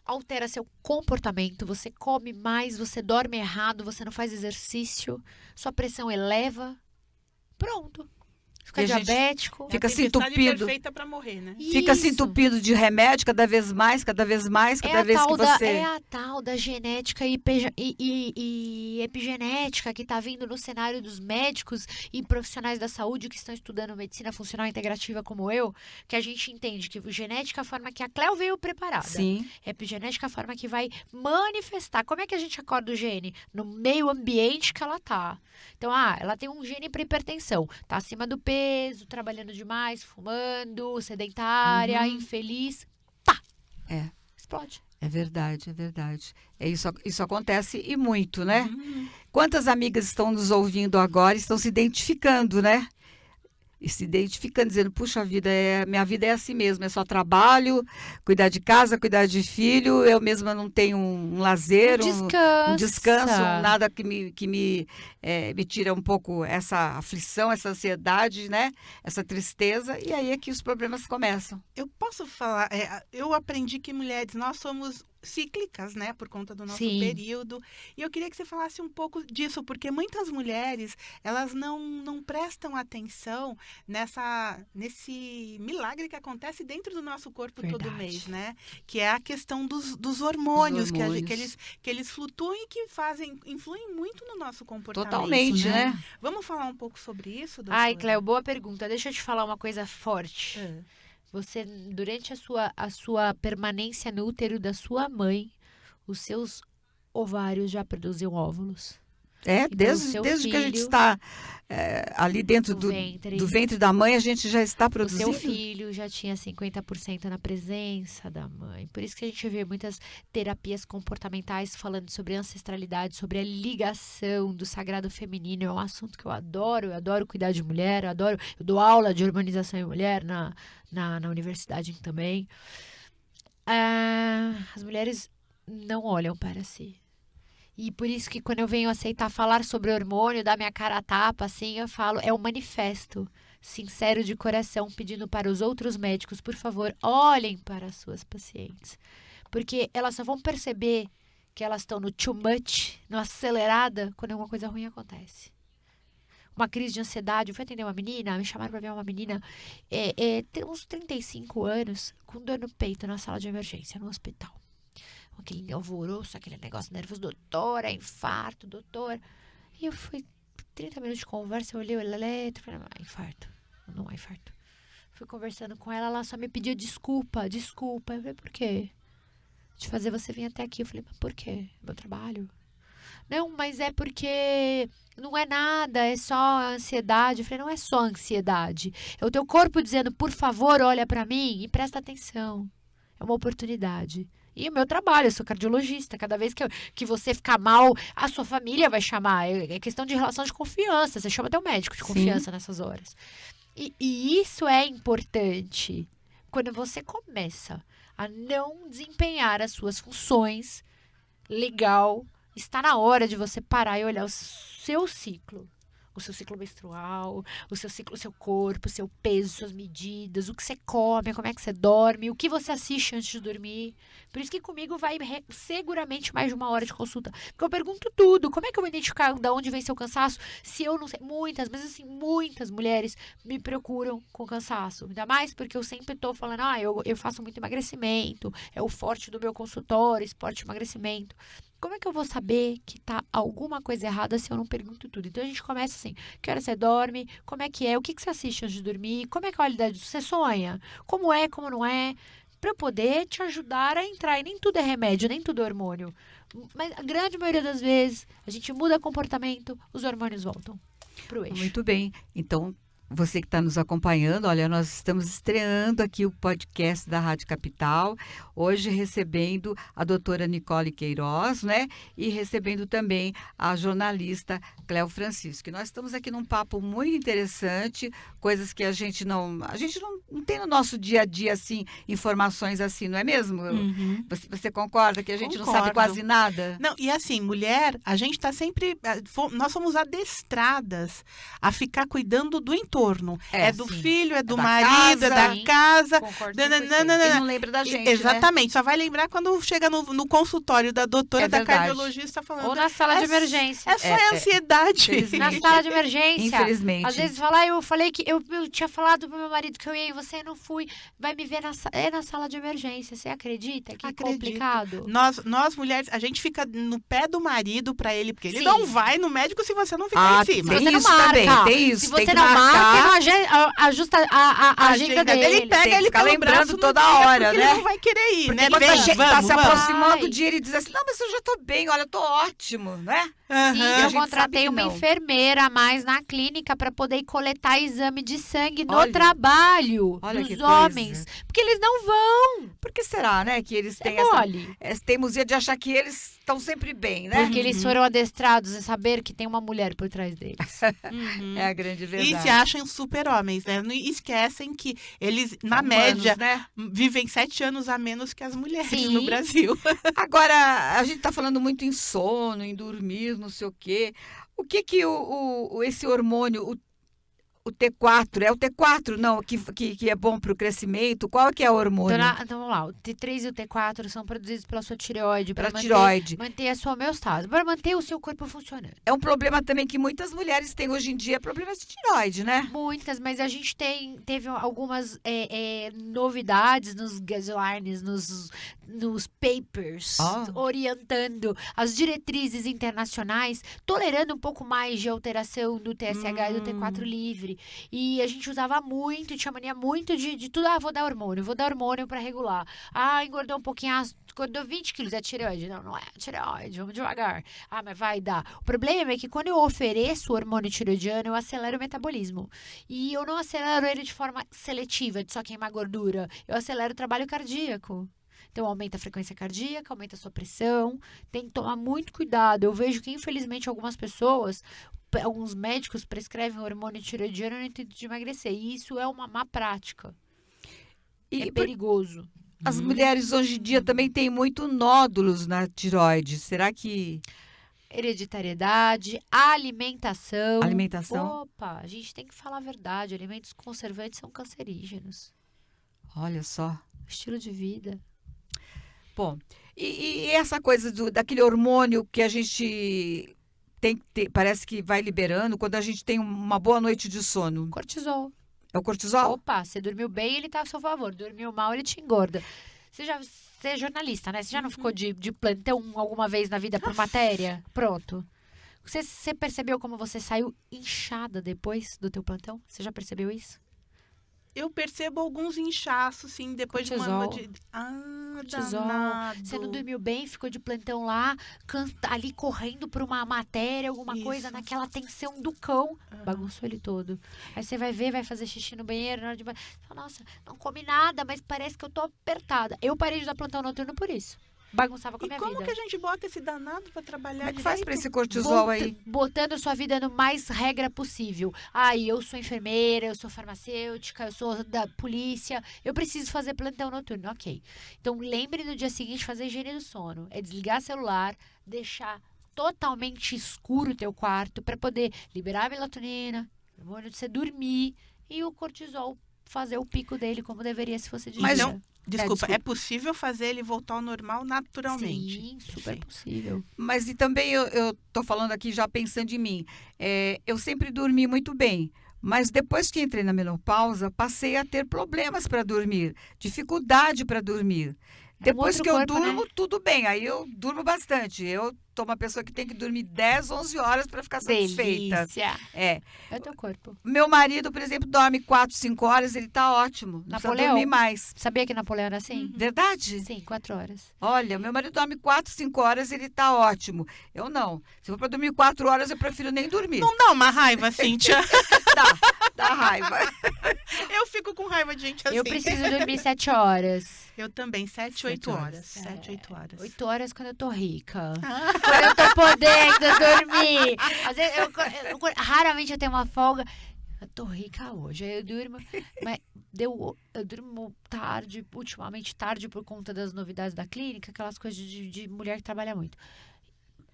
Altera seu comportamento, você come mais, você dorme errado, você não faz exercício, sua pressão eleva. Pronto. Fica diabético. Fica se tempestade entupido. perfeita para morrer, né? Fica se Isso. entupido de remédio cada vez mais, cada vez que você... É a tal da genética e epigenética que está vindo no cenário dos médicos e profissionais da saúde que estão estudando medicina funcional integrativa como eu, que a gente entende que genética é a forma que a Cléo veio preparada. Sim. Epigenética é a forma que vai manifestar. Como é que a gente acorda o gene? No meio ambiente que ela tá. Então, ela tem um gene para hipertensão. Tá acima do peso, trabalhando demais, fumando, sedentária, infeliz. Pá! Explode. É verdade, é verdade. Isso acontece e muito, né? Quantas amigas estão nos ouvindo agora e estão se identificando, né? E se identificando, dizendo, puxa vida, minha vida é assim mesmo, é só trabalho, cuidar de casa, cuidar de filho, eu mesma não tenho um lazer, um descanso, nada que me tira um pouco essa aflição, essa ansiedade, né? Essa tristeza, e aí é que os problemas começam. Eu posso falar, eu aprendi que mulheres, nós somos cíclicas, né, por conta do nosso período. E eu queria que você falasse um pouco disso, porque muitas mulheres, elas não prestam atenção nesse milagre que acontece dentro do nosso corpo todo mês, né? Que é a questão dos hormônios, que eles flutuam e que influem muito no nosso comportamento. Totalmente, né? Vamos falar um pouco sobre isso, doutora? Ai, Cléo, boa pergunta. Deixa eu te falar uma coisa forte. Você, durante a sua permanência no útero da sua mãe, os seus ovários já produziam óvulos. Desde que a gente está ali dentro do ventre da mãe, a gente já está produzindo. O seu filho já tinha 50% na presença da mãe. Por isso que a gente vê muitas terapias comportamentais falando sobre ancestralidade, sobre a ligação do sagrado feminino. É um assunto que eu adoro cuidar de mulher, eu dou aula de hormonização em mulher na universidade também. As mulheres não olham para si. E por isso que quando eu venho aceitar falar sobre hormônio, dar minha cara a tapa, assim, eu falo, é um manifesto sincero de coração, pedindo para os outros médicos, por favor, olhem para as suas pacientes. Porque elas só vão perceber que elas estão no too much, no acelerada, quando alguma coisa ruim acontece. Uma crise de ansiedade, eu fui atender uma menina, me chamaram para ver uma menina, tem uns 35 anos, com dor no peito, na sala de emergência, no hospital. Aquele alvoroço, aquele negócio nervoso, doutora, infarto, doutora. E eu fui, 30 minutos de conversa, eu olhei o eletro, falei, infarto, não é infarto. Fui conversando com ela, ela só me pediu desculpa. Eu falei, por quê? De fazer você vir até aqui. Eu falei, mas por quê? Meu trabalho. Não, mas é porque não é nada, é só ansiedade. Eu falei, não é só ansiedade. É o teu corpo dizendo, por favor, olha pra mim e presta atenção. É uma oportunidade. E o meu trabalho, eu sou cardiologista. Cada vez que você ficar mal, a sua família vai chamar. É questão de relação de confiança. Você chama teu médico de confiança nessas horas. E isso é importante. Quando você começa a não desempenhar as suas funções, legal, está na hora de você parar e olhar o seu ciclo. O seu ciclo menstrual, o seu ciclo, o seu corpo, o seu peso, suas medidas, o que você come, como é que você dorme, o que você assiste antes de dormir. Por isso que comigo vai seguramente mais de 1 hora de consulta. Porque eu pergunto tudo. Como é que eu vou identificar de onde vem seu cansaço? Se eu não sei. Muitas mulheres me procuram com cansaço. Ainda mais porque eu sempre tô falando, eu faço muito emagrecimento, é o forte do meu consultório, esporte e emagrecimento. Como é que eu vou saber que tá alguma coisa errada se eu não pergunto tudo? Então a gente começa assim, que hora você dorme, como é que é, o que você assiste antes de dormir, como é que é a qualidade, você sonha, como é, como não é, para eu poder te ajudar a entrar. E nem tudo é remédio, nem tudo é hormônio. Mas a grande maioria das vezes, a gente muda comportamento, os hormônios voltam pro eixo. Muito bem, então... Você que está nos acompanhando, olha, nós estamos estreando aqui o podcast da Rádio Capital, hoje recebendo a doutora Nicole Queiroz, né? E recebendo também a jornalista Cléo Francisco. Nós estamos aqui num papo muito interessante, coisas que a gente não tem no nosso dia a dia, assim, informações assim, não é mesmo? Você concorda que a gente não sabe quase nada? Não, e assim, mulher, a gente está sempre, nós somos adestradas a ficar cuidando do entorno. entorno. É do sim. filho, é do da marido, é casa. da casa. Concordo Nananana. 100%. E não lembra da gente, Exatamente, só vai lembrar quando chega no consultório da doutora, É da verdade. cardiologista falando. Ou na sala de "É emergência. É só ansiedade. Infelizmente. Na sala de emergência. Infelizmente. Às vezes fala, eu falei que eu tinha falado pro meu marido que eu ia e você não fui. Vai me ver na sala de emergência. Você acredita? Que Acredito. complicado. Nós mulheres, a gente fica no pé do marido pra ele, porque ele Sim. não vai no médico se você não ficar em Se cima. tem você não isso marca, também, tem isso, se tem você que não marca, marcar. não ajusta a agenda dele. Ele pega, Tem que ele ficar pelo lembrando braço no toda dia, hora, porque né? ele não vai querer ir, Porque né? quando Vem, tá se aproximando Vai. o dia, ele diz assim, não, mas eu já tô bem, olha, eu tô ótimo, né? Sim, Aham. a eu gente contratei sabe que uma não. enfermeira a mais na clínica para poder ir coletar exame de sangue no Olha. trabalho Olha que dos coisa. homens. Porque eles não vão. Por que será, né, que eles É têm essa mole. teimosia de achar que eles estão sempre bem, né? Porque eles foram adestrados em saber que tem uma mulher por trás deles. Uhum. É a grande verdade. E se acham super-homens, né? Não esquecem que eles, na Humanos, média, né? vivem 7 anos a menos que as mulheres Sim. no Brasil. Agora, a gente tá falando muito em sono, em dormir, não sei o quê. O que que esse hormônio, o T4, é o T4, não, que é bom para o crescimento? Qual que é o hormônio? Então vamos lá, o T3 e o T4 são produzidos pela sua tireoide. Para Para tireoide. manter a sua homeostase, para manter o seu corpo funcionando. É um problema também que muitas mulheres têm hoje em dia, problemas de tireoide, né? Muitas, mas a gente teve algumas novidades nos guidelines, nos papers, Ah. orientando as diretrizes internacionais, tolerando um pouco mais de alteração do TSH e do T4 livre. E a gente usava muito, tinha mania muito de tudo, vou dar hormônio para regular. Engordou um pouquinho, engordou 20 quilos, é tireoide. Não é tireoide, vamos devagar. Mas vai dar. O problema é que quando eu ofereço o hormônio tireoidiano, eu acelero o metabolismo. E eu não acelero ele de forma seletiva, de só queimar gordura. Eu acelero o trabalho cardíaco. Então, aumenta a frequência cardíaca, aumenta a sua pressão. Tem que tomar muito cuidado. Eu vejo que, infelizmente, alguns médicos prescrevem hormônio tireoidiano no intuito de emagrecer. E isso é uma má prática. É perigoso. As mulheres hoje em dia também têm muito nódulos na tireoide. Será que... Hereditariedade, alimentação. Alimentação? Opa, a gente tem que falar a verdade. Alimentos conservantes são cancerígenos. Olha só. Estilo de vida. Bom, e essa coisa daquele hormônio que a gente tem que ter, parece que vai liberando quando a gente tem uma boa noite de sono. Cortisol. É o cortisol? Opa, você dormiu bem, ele tá a seu favor. Dormiu mal, ele te engorda. Você é jornalista, né? Você já não ficou de plantão alguma vez na vida por matéria? Pronto. Você percebeu como você saiu inchada depois do teu plantão? Você já percebeu isso? Eu percebo alguns inchaços, sim, depois de uma Cortisol. noite. Cortisol. Danado. Você não dormiu bem, ficou de plantão lá, ali correndo por uma matéria, alguma coisa, Isso. naquela tensão do cão. Bagunçou ele todo. Aí você vai ver, vai fazer xixi no banheiro, na hora de banho. Você fala, nossa, não comi nada, mas parece que eu tô apertada. Eu parei de dar plantão noturno por isso. Bagunçava com a E minha como vida. que a gente bota esse danado pra trabalhar Como é que faz direito? para esse cortisol aí? Botando a sua vida no mais regra possível. Eu sou enfermeira, eu sou farmacêutica, eu sou da polícia, eu preciso fazer plantão noturno. Ok. Então, lembre no dia seguinte fazer higiene do sono. É desligar celular, deixar totalmente escuro o teu quarto para poder liberar a melatonina, o hormônio de você dormir e o cortisol fazer o pico dele como deveria se fosse de Mas dia. não- Desculpa, é possível fazer ele voltar ao normal naturalmente? Sim, super Perfeito. possível. Mas e também eu tô falando aqui já pensando em mim. Eu sempre dormi muito bem. Mas depois que entrei na menopausa, passei a ter problemas para dormir, dificuldade para dormir. Depois outro que eu corpo, durmo, né? tudo bem. Aí eu durmo bastante. Eu tô uma pessoa que tem que dormir 10, 11 horas para ficar satisfeita. Delícia. É. É o teu corpo. Meu marido, por exemplo, dorme 4, 5 horas, ele tá ótimo. Não precisa Napoleão. dormir mais. Sabia que Napoleão era assim? Verdade? Sim, 4 horas. Olha, meu marido dorme 4, 5 horas, ele tá ótimo. Eu não. Se for para dormir 4 horas, eu prefiro nem dormir. Não dá uma raiva, Cíntia? Dá raiva. Eu fico com raiva de gente assim. Eu preciso dormir 7 horas. Eu também, 7, 8 horas. 7, 8 horas. 8 horas quando eu tô rica. Quando eu tô podendo dormir. Às vezes, raramente eu tenho uma folga. Eu tô rica hoje, aí eu durmo. Mas eu durmo tarde, ultimamente tarde, por conta das novidades da clínica, aquelas coisas de mulher que trabalha muito.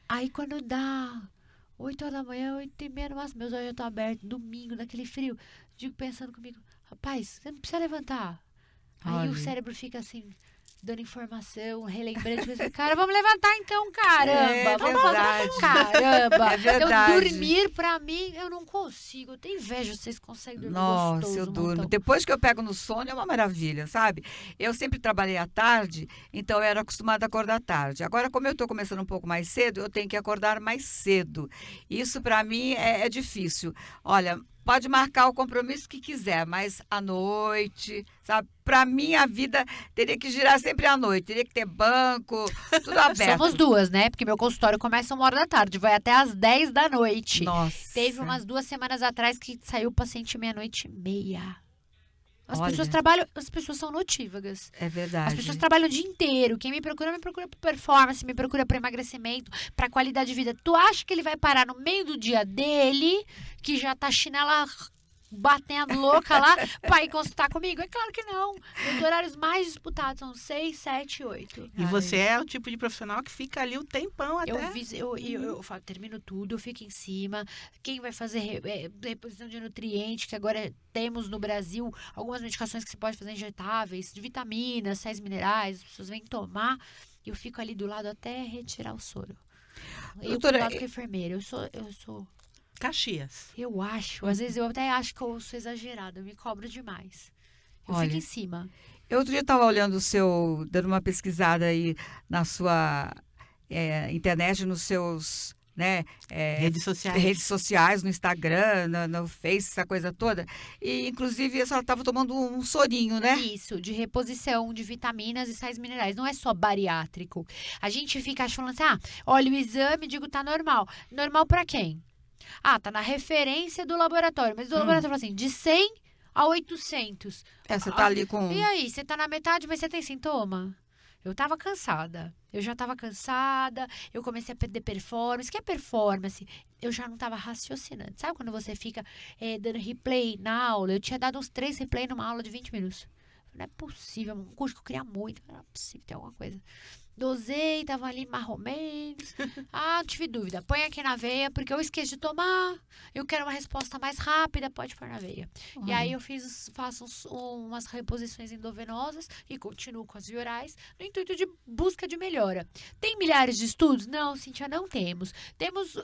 Aí quando dá 8 horas da manhã, 8h30 no máximo, meus olhos já estão abertos, domingo, naquele frio. Digo, pensando comigo, rapaz, você não precisa levantar. Aí o cérebro fica assim, dando informação, relembrando. Cara, vamos levantar então, caramba. Vamos fazer. Caramba. É verdade. Eu dormir, pra mim, eu não consigo. Eu tenho inveja, vocês conseguem dormir Nossa, gostoso. eu durmo. Montão. Depois que eu pego no sono, é uma maravilha, sabe? Eu sempre trabalhei à tarde, então eu era acostumada a acordar tarde. Agora, como eu estou começando um pouco mais cedo, eu tenho que acordar mais cedo. Isso, para mim, é difícil. Olha, pode marcar o compromisso que quiser, mas à noite, sabe? Para mim, a vida teria que girar sempre à noite. Teria que ter banco, tudo aberto. Somos duas, né? Porque meu consultório começa 1h da tarde, vai até às 10 da noite. Nossa. Teve umas 2 semanas atrás que saiu o paciente 00:30. As Olha. pessoas trabalham, as pessoas são notívagas. É verdade. As pessoas trabalham o dia inteiro. Quem me procura por performance, me procura por emagrecimento, para qualidade de vida. Tu acha que ele vai parar no meio do dia dele, que já tá chinela batendo louca lá, pra ir consultar comigo? É claro que não. Os horários mais disputados são 6, 7, 8. E você é o tipo de profissional que fica ali o tempão até. Eu falo, termino tudo, eu fico em cima. Quem vai fazer reposição de nutriente, que agora temos no Brasil algumas medicações que você pode fazer injetáveis, de vitaminas, sais minerais, as pessoas vêm tomar. Eu fico ali do lado até retirar o soro. Doutora, Eu, do lado com a enfermeira, eu sou Caxias. eu acho, às vezes eu até acho que eu sou exagerada, eu me cobro demais. Eu Olha, fico em cima. Eu outro dia estava olhando dando uma pesquisada aí na sua internet, nos seus, né, Redes sociais. redes sociais, no Instagram, no Face, essa coisa toda. E, inclusive, a senhora estava tomando um sorinho, né? Isso, de reposição de vitaminas e sais minerais. Não é só bariátrico. A gente fica falando assim, olha o exame, digo, tá normal. Normal pra quem? Tá na referência do laboratório. Mas o laboratório fala assim, de 100 a 800. Você tá ali com... E aí, você tá na metade, mas você tem sintoma? Eu tava cansada. Eu já tava cansada, eu comecei a perder performance. O que é performance? Eu já não tava raciocinando. Sabe quando você fica dando replay na aula? Eu tinha dado uns 3 replay numa aula de 20 minutos. Não é possível, um curso que eu queria muito. Não é possível ter alguma coisa. Dosei, tava ali mais ou menos. Não tive dúvida. Põe aqui na veia, porque eu esqueço de tomar. Eu quero uma resposta mais rápida, pode pôr na veia. E aí eu faço umas reposições endovenosas e continuo com as viorais no intuito de busca de melhora. Tem milhares de estudos? Não, Cíntia, não temos. Temos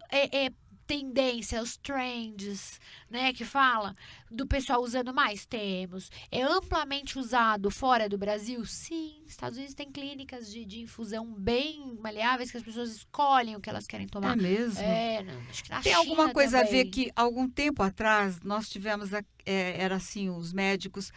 tendência, os trends, né, que fala do pessoal usando mais? Temos. É amplamente usado fora do Brasil? Sim. Estados Unidos tem clínicas de infusão bem maleáveis que as pessoas escolhem o que elas querem tomar. É mesmo? Acho que na Tem China alguma coisa também. a ver que, algum tempo atrás, nós tivemos, era assim, os médicos...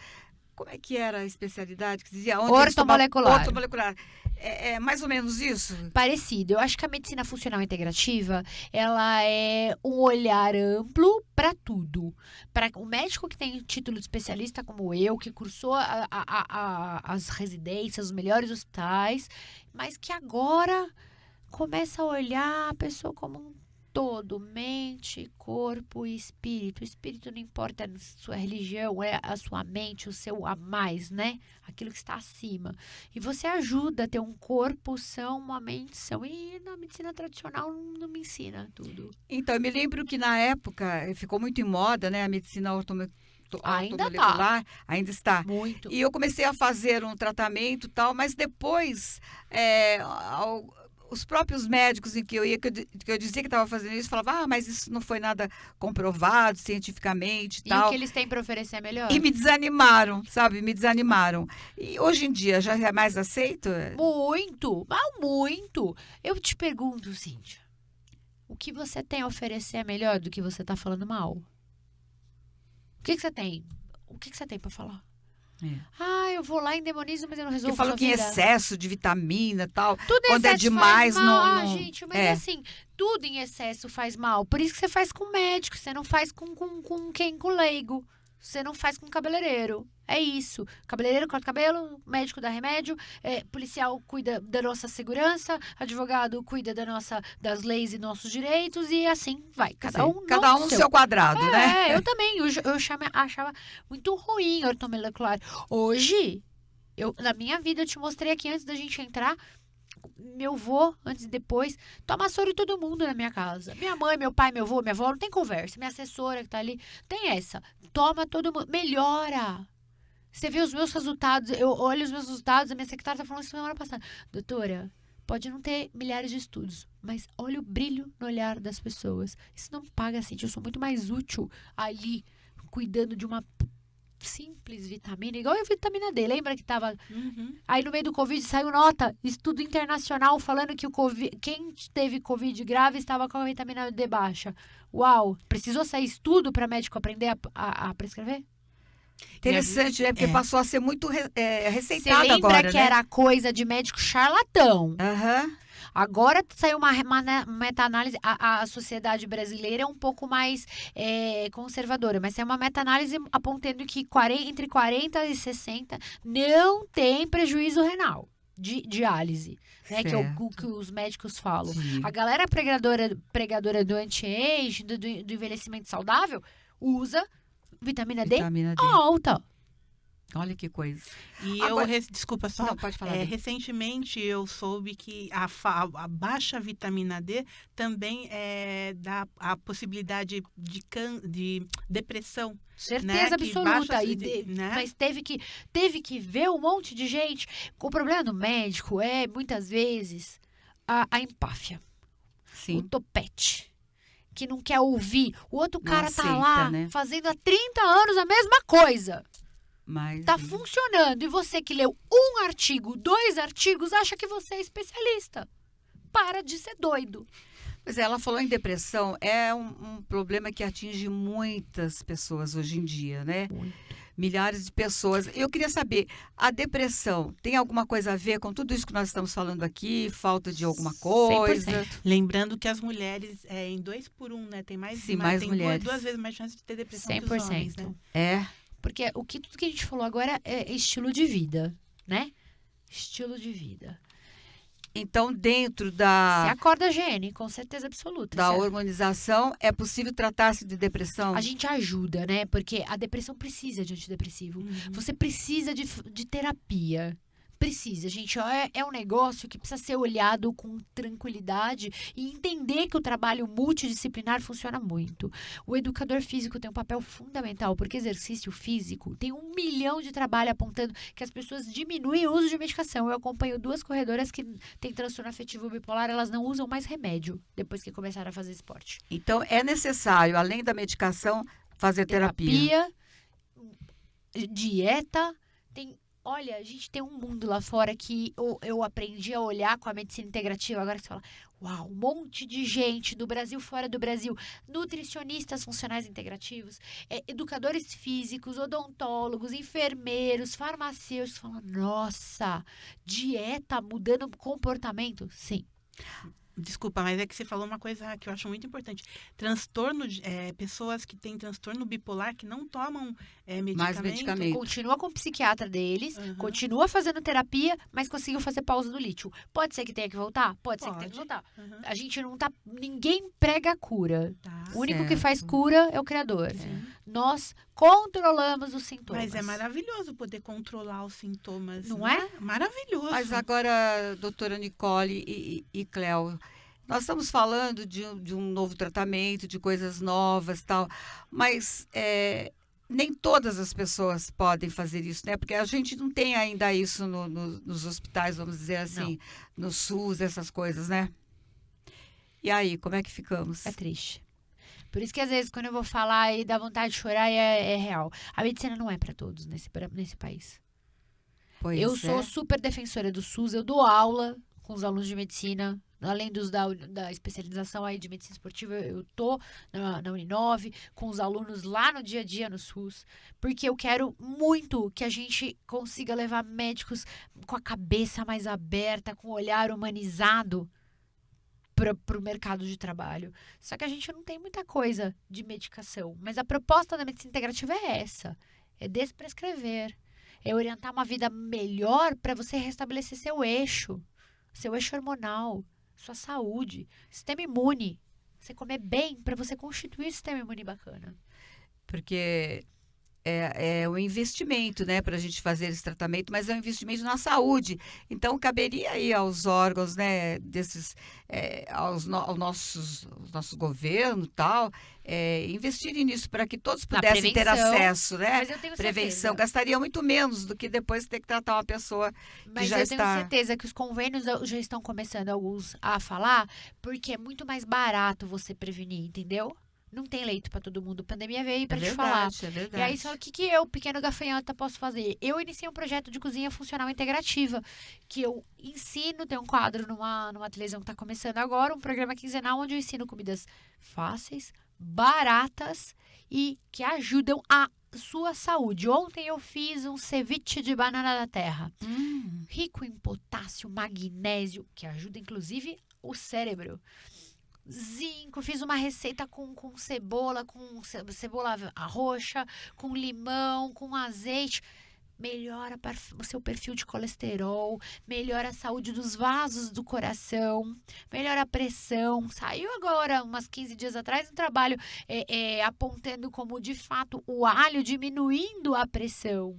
Como é que era a especialidade? Que dizia onde Ortomolecular. Ortomolecular. É mais ou menos isso? Parecido. Eu acho que a medicina funcional integrativa, ela é um olhar amplo para tudo. Para o médico que tem título de especialista como eu, que cursou as residências, os melhores hospitais, mas que agora começa a olhar a pessoa como um todo, mente, corpo e espírito. O espírito não importa a sua religião, é a sua mente, o seu a mais, né? Aquilo que está acima. E você ajuda a ter um corpo são, uma mente são. E na medicina tradicional não me ensina tudo. Então, eu me lembro que na época ficou muito em moda, né? A medicina Ainda ortomolecular. Ainda está. Muito. E eu comecei a fazer um tratamento e tal, mas depois... os próprios médicos em que eu ia, que eu dizia que estava fazendo isso, falavam, mas isso não foi nada comprovado cientificamente e tal. E o que eles têm para oferecer é melhor? E me desanimaram, sabe? Me desanimaram. E hoje em dia já é mais aceito? Muito, mas muito. Eu te pergunto, Cíntia, o que você tem a oferecer é melhor do que você está falando mal? O que você tem? O que você tem para falar? Eu vou lá, endemonizo, mas eu não resolvo. Que falam que em excesso de vitamina e tal. Tudo quando é demais, faz mal. não. Gente, mas assim, tudo em excesso faz mal. Por isso que você faz com médico, você não faz com quem? Com leigo. Você não faz com cabeleireiro. É isso. Cabeleireiro corta cabelo, médico dá remédio, policial cuida da nossa segurança, advogado cuida das leis e nossos direitos, e assim vai. Cada um no seu quadrado, né? Eu também. Eu achava muito ruim ortomolecular. Hoje, na minha vida, eu te mostrei aqui antes da gente entrar, Meu avô, antes e depois, toma soro em todo mundo na minha casa. Minha mãe, meu pai, meu avô, minha avó, não tem conversa. Minha assessora que tá ali, tem essa. Toma todo mundo. Melhora. Você vê os meus resultados, eu olho os meus resultados, a minha secretária tá falando isso semana passada. Doutora, pode não ter milhares de estudos, mas olha o brilho no olhar das pessoas. Isso não paga assim, eu sou muito mais útil ali, cuidando de uma simples vitamina, igual a vitamina D. Lembra que tava... Aí no meio do Covid saiu nota, estudo internacional falando que quem teve Covid grave estava com a vitamina D baixa. Uau, precisou sair estudo para médico aprender a prescrever? Interessante, né? Porque passou a ser muito receitado Você lembra agora, que né? era coisa de médico charlatão? Aham. Agora saiu uma meta-análise. A sociedade brasileira é um pouco mais conservadora, mas é uma meta-análise apontando que entre 40 e 60 não tem prejuízo renal de diálise, né? Que é o que os médicos falam. Sim. A galera pregadora do anti-age, do envelhecimento saudável, usa vitamina D Vitamina D. alta. Olha que coisa. E Agora- desculpa só, Não, pode falar. Bia. recentemente eu soube que a baixa vitamina D também dá a possibilidade de depressão. Certeza Né, que absoluta. baixa- né? Mas teve que ver um monte de gente. O problema do médico é, muitas vezes, a empáfia. O Sim. topete. Que não quer ouvir. O outro Não cara tá aceita, lá né? fazendo há 30 anos a mesma coisa. Mas, Tá funcionando. E você que leu 1 artigo, 2 artigos, acha que você é especialista. Para de ser doido. Mas ela falou em depressão, é um problema que atinge muitas pessoas hoje em dia, né? Muito. Milhares de pessoas. Eu queria saber, a depressão tem alguma coisa a ver com tudo isso que nós estamos falando aqui? Falta de alguma coisa? 100%. Lembrando que as mulheres, em 2 por 1, né? Tem mais, Sim, mais tem mulheres. duas vezes mais chance de ter depressão que os 100%. homens, né? É. Porque tudo que a gente falou agora é estilo de vida, né? Estilo de vida. Então, dentro Você da acorda gene, com certeza absoluta. Você- hormonização, é possível tratar-se de depressão? A gente ajuda, né? Porque a depressão precisa de antidepressivo. Você precisa de terapia. Precisa, gente. Ó, é um negócio que precisa ser olhado com tranquilidade e entender que o trabalho multidisciplinar funciona muito. O educador físico tem um papel fundamental, porque exercício físico tem 1 milhão de trabalho apontando que as pessoas diminuem o uso de medicação. Eu acompanho 2 corredoras que têm transtorno afetivo bipolar, elas não usam mais remédio depois que começaram a fazer esporte. Então, é necessário, além da medicação, fazer terapia. Dieta, olha, a gente tem um mundo lá fora que eu aprendi a olhar com a medicina integrativa. Agora você fala, uau, um monte de gente do Brasil, fora do Brasil, nutricionistas funcionais integrativos, educadores físicos, odontólogos, enfermeiros, farmacêuticos, falam, nossa, dieta mudando o comportamento? Sim. Desculpa, mas é que você falou uma coisa que eu acho muito importante. Pessoas que têm transtorno bipolar que não tomam medicamento. medicamento. Continua com o psiquiatra deles, Uhum. continua fazendo terapia, mas conseguiu fazer pausa do lítio. Pode ser que tenha que voltar? Pode ser que tenha que Pode. voltar. Uhum. A gente não tá... Ninguém prega a cura. Tá. O único que Certo. faz cura é o Criador. Sim. Nós controlamos os sintomas. Mas é maravilhoso poder controlar os sintomas. Não né? é? Maravilhoso. Mas agora, doutora Nicole e Cléo, nós estamos falando de um novo tratamento, de coisas novas tal, mas nem todas as pessoas podem fazer isso, né? Porque a gente não tem ainda isso nos hospitais, vamos dizer assim, no SUS, essas coisas, né? E aí, como é que ficamos? É triste. Por isso que às vezes quando eu vou falar e dá vontade de chorar, é real. A medicina não é para todos nesse país. Pois Eu é. sou super defensora do SUS, eu dou aula com os alunos de medicina, além da especialização aí de medicina esportiva, eu tô na Uninove, com os alunos lá no dia a dia no SUS, porque eu quero muito que a gente consiga levar médicos com a cabeça mais aberta, com o olhar humanizado para o mercado de trabalho. Só que a gente não tem muita coisa de medicação, mas a proposta da medicina integrativa é essa, é desprescrever. É orientar uma vida melhor para você restabelecer seu eixo hormonal, sua saúde, sistema imune. Você comer bem para você constituir um sistema imune bacana. Porque é um investimento, né, para a gente fazer esse tratamento, mas é um investimento na saúde. Então, caberia aí aos órgãos, né, desses, aos nossos governos e tal, investirem nisso para que todos Na pudessem ter prevenção, acesso, né? mas eu tenho Prevenção, certeza. gastaria muito menos do que depois ter que tratar uma pessoa que Mas já eu tenho está... certeza que os convênios já estão começando alguns a falar, porque é muito mais barato você prevenir, entendeu? Não tem leito para todo mundo. A pandemia veio para te falar. É E aí, verdade. só o que eu, pequeno gafanhoto, posso fazer? Eu iniciei um projeto de cozinha funcional integrativa, que eu ensino, tem um quadro numa televisão que está começando agora, um programa quinzenal onde eu ensino comidas fáceis, baratas e que ajudam a sua saúde. Ontem eu fiz um ceviche de banana da terra, rico em potássio, magnésio, que ajuda inclusive o cérebro. Zinco, fiz uma receita com cebola, cebola roxa, com limão, com azeite. Melhora o seu perfil de colesterol, melhora a saúde dos vasos do coração, melhora a pressão. Saiu agora, umas 15 dias atrás, um trabalho apontando como, de fato, o alho diminuindo a pressão.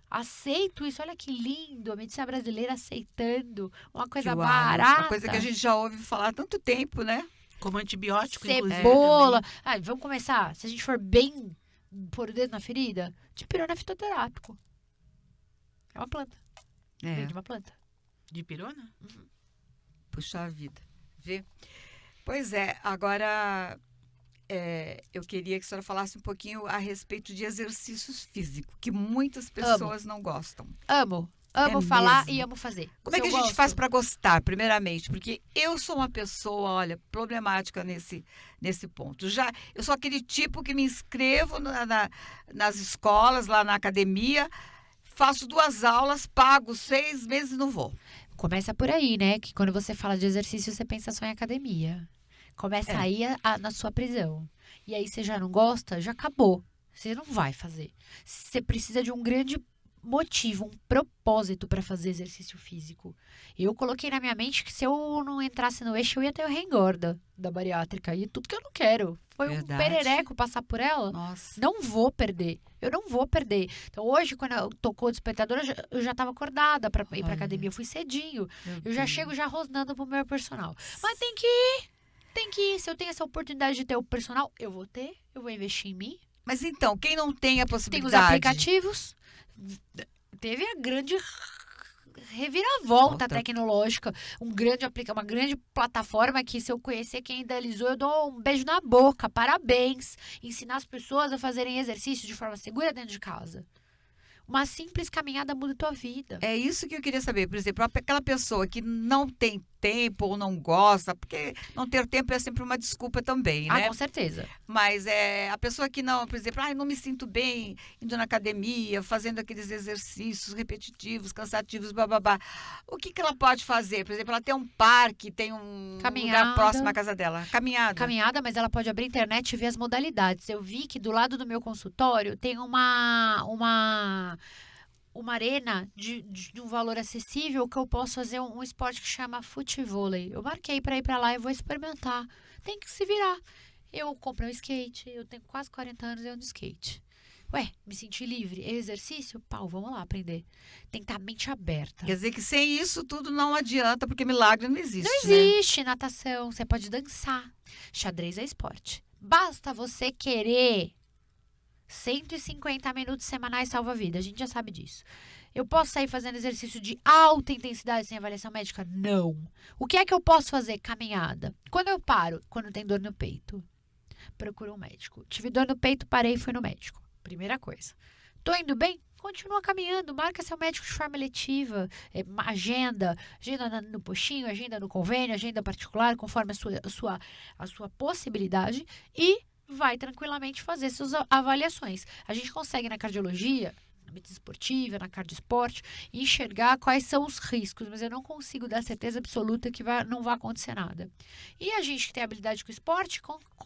Aceito isso, olha que lindo, a medicina brasileira aceitando uma Que coisa o alho, uma coisa que a barata. gente já ouve falar há tanto tempo, né? Como antibiótico, inclusive, Cebola. também. Ah, vamos começar. Se a gente for bem pôr o dedo na ferida, dipirona é fitoterápico. É uma planta. Vem de uma planta. De pirona? Puxa vida. Vê? Pois é, agora eu queria que a senhora falasse um pouquinho a respeito de exercícios físicos, que muitas pessoas não gostam. Amo É falar mesmo? e amo fazer. Como é que a gente faz para gostar, primeiramente? Porque eu sou uma pessoa, olha, problemática nesse ponto. Eu sou aquele tipo que me inscrevo nas escolas, lá na academia, faço 2 aulas, pago 6 meses e não vou. Começa por aí, né? Que quando você fala de exercício, você pensa só em academia. Começa aí na sua prisão. E aí você já não gosta, já acabou. Você não vai fazer. Você precisa de um grande motivo, um propósito para fazer exercício físico. Eu coloquei na minha mente que se eu não entrasse no eixo, eu ia ter o reengorda da bariátrica. E tudo que eu não quero. Foi Verdade. um perereco passar por ela. Nossa. Não vou perder. Eu não vou perder. Então, hoje, quando eu tocou o despertador, eu já estava acordada para ir para academia. Eu fui cedinho. Eu já chego já rosnando pro meu personal. Mas tem que ir. Tem que ir. Se eu tenho essa oportunidade de ter o personal, eu vou ter. Eu vou investir em mim. Mas então, quem não tem a Tem os possibilidade... aplicativos. Teve a grande reviravolta Volta. tecnológica. Uma grande plataforma que, se eu conhecer quem idealizou, eu dou um beijo na boca. Parabéns. Ensinar as pessoas a fazerem exercício de forma segura dentro de casa. Uma simples caminhada muda a tua vida. É isso que eu queria saber. Por exemplo, aquela pessoa que não tem tempo ou não gosta, porque não ter tempo é sempre uma desculpa também, né? Com certeza. Mas a pessoa que não, por exemplo, não me sinto bem indo na academia, fazendo aqueles exercícios repetitivos, cansativos, bababá. O que ela pode fazer? Por exemplo, ela tem um parque, tem um lugar próximo à casa dela. Caminhada, mas ela pode abrir a internet e ver as modalidades. Eu vi que do lado do meu consultório tem uma arena de um valor acessível que eu posso fazer um esporte que chama futevôlei. Eu marquei para ir para lá e vou experimentar. Tem que se virar. Eu comprei um skate, eu tenho quase 40 anos e ando de skate. Me senti livre. É exercício? Vamos lá aprender. Tem que estar a mente aberta. Quer dizer que sem isso tudo não adianta, porque milagre não existe. Não existe natação, você pode dançar. Xadrez é esporte. Basta você querer. 150 minutos semanais salva a vida, a gente já sabe disso. Eu posso sair fazendo exercício de alta intensidade sem avaliação médica? Não. O que é que eu posso fazer? Caminhada. Quando eu paro? Quando tem dor no peito. Procura um médico. Tive dor no peito, parei e fui no médico. Primeira coisa. Tô indo bem? Continua caminhando, marca seu médico de forma eletiva, agenda no postinho, agenda no convênio, agenda particular, conforme a sua possibilidade e vai tranquilamente fazer suas avaliações. A gente consegue na cardiologia, na medicina esportiva, na cardioesporte, enxergar quais são os riscos, mas eu não consigo dar certeza absoluta que não vai acontecer nada. E a gente que tem habilidade com o esporte,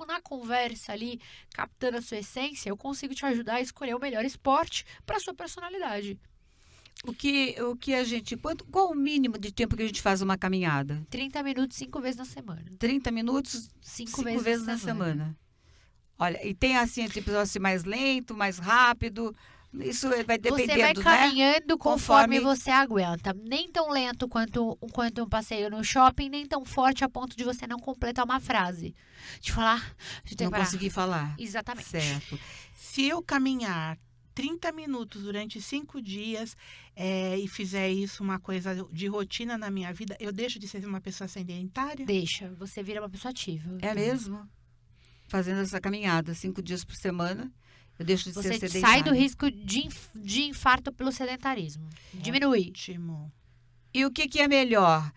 na conversa ali, captando a sua essência, eu consigo te ajudar a escolher o melhor esporte para a sua personalidade. Qual o mínimo de tempo que a gente faz uma caminhada? 30 minutos, 5 vezes na semana. 30 minutos, 5 vezes na semana. Olha, e tem assim, episódio assim, mais lento, mais rápido. Isso vai dependendo, Você vai caminhando conforme Conforme- você aguenta. Nem tão lento quanto um passeio no shopping, nem tão forte a ponto de você não completar uma frase. De falar, de ter Não que parar. consegui falar. Exatamente. Certo. Se eu caminhar 30 minutos durante 5 dias e fizer isso uma coisa de rotina na minha vida, eu deixo de ser uma pessoa sedentária? Deixa, você vira uma pessoa ativa. É mesmo? Fazendo essa caminhada 5 dias por semana, eu deixo de Você ser sai sedentária. do risco de infarto pelo sedentarismo. Diminui. Ótimo. E o que é melhor?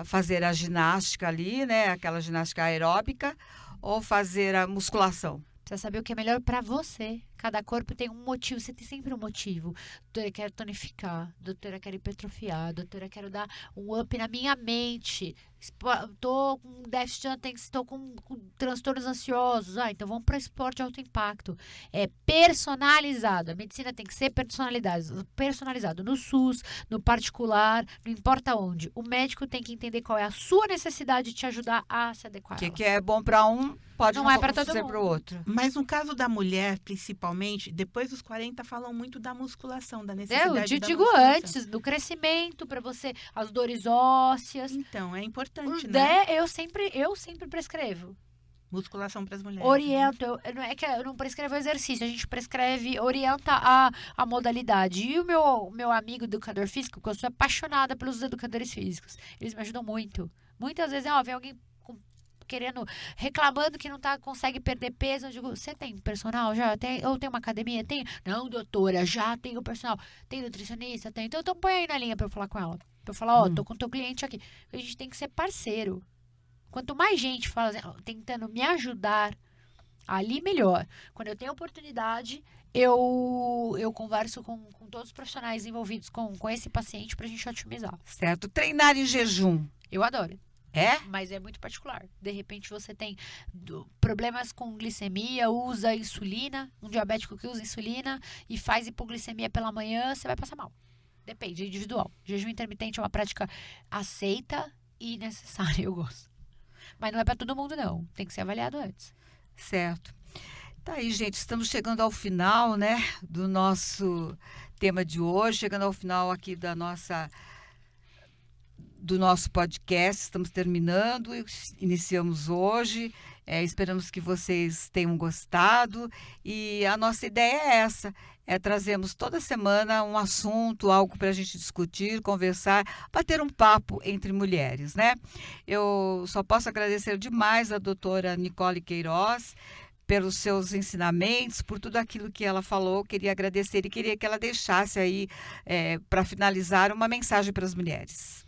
Fazer a ginástica ali, né? Aquela ginástica aeróbica, ou fazer a musculação? Precisa saber o que é melhor pra você. Cada corpo tem um motivo, você tem sempre um motivo. Doutora, eu quero tonificar. Doutora, eu quero hipertrofiar. Doutora, eu quero dar um up na minha mente. Tô com déficit de atenção, estou com transtornos ansiosos. Então vamos para esporte de alto impacto. É personalizado. A medicina tem que ser personalizado no SUS, no particular, não importa onde. O médico tem que entender qual é a sua necessidade e te ajudar a se adequar. O que é bom para um, pode Não não é pra todo ser mundo. para o outro. Mas no caso da mulher, principalmente, depois dos 40 falam muito da musculação, da necessidade Eu te da digo musculação. antes, do crescimento, para você, as dores ósseas. Então, é importante, Os né? eu sempre prescrevo. Musculação para as mulheres. Oriento, não é que eu não prescrevo exercício, a gente orienta a modalidade. E o meu amigo educador físico, que eu sou apaixonada pelos educadores físicos, eles me ajudam muito. Muitas vezes, vem alguém reclamando que não consegue perder peso. Eu digo, você tem personal já? Ou tem uma academia? Tem? Não, doutora, já tenho personal. Tem nutricionista? Tem. Então põe aí na linha pra eu falar com ela. Pra eu falar, tô com teu cliente aqui. A gente tem que ser parceiro. Quanto mais gente tentando me ajudar, ali melhor. Quando eu tenho oportunidade, eu converso com todos os profissionais envolvidos com esse paciente pra gente otimizar. Certo. Treinar em jejum. Eu adoro. É? Mas é muito particular. De repente você tem problemas com glicemia, usa insulina, um diabético que usa insulina e faz hipoglicemia pela manhã, você vai passar mal. Depende, é individual. Jejum intermitente é uma prática aceita e necessária, eu gosto. Mas não é para todo mundo, não. Tem que ser avaliado antes. Certo. Tá aí, gente, estamos chegando ao final, né, do nosso tema de hoje, chegando ao final aqui do nosso podcast. Estamos terminando, iniciamos hoje, esperamos que vocês tenham gostado e a nossa ideia é essa, trazermos toda semana um assunto, algo para a gente discutir, conversar, bater um papo entre mulheres, né? Eu só posso agradecer demais a doutora Nicole Queiroz pelos seus ensinamentos, por tudo aquilo que ela falou. Queria agradecer e queria que ela deixasse aí, para finalizar, uma mensagem para as mulheres.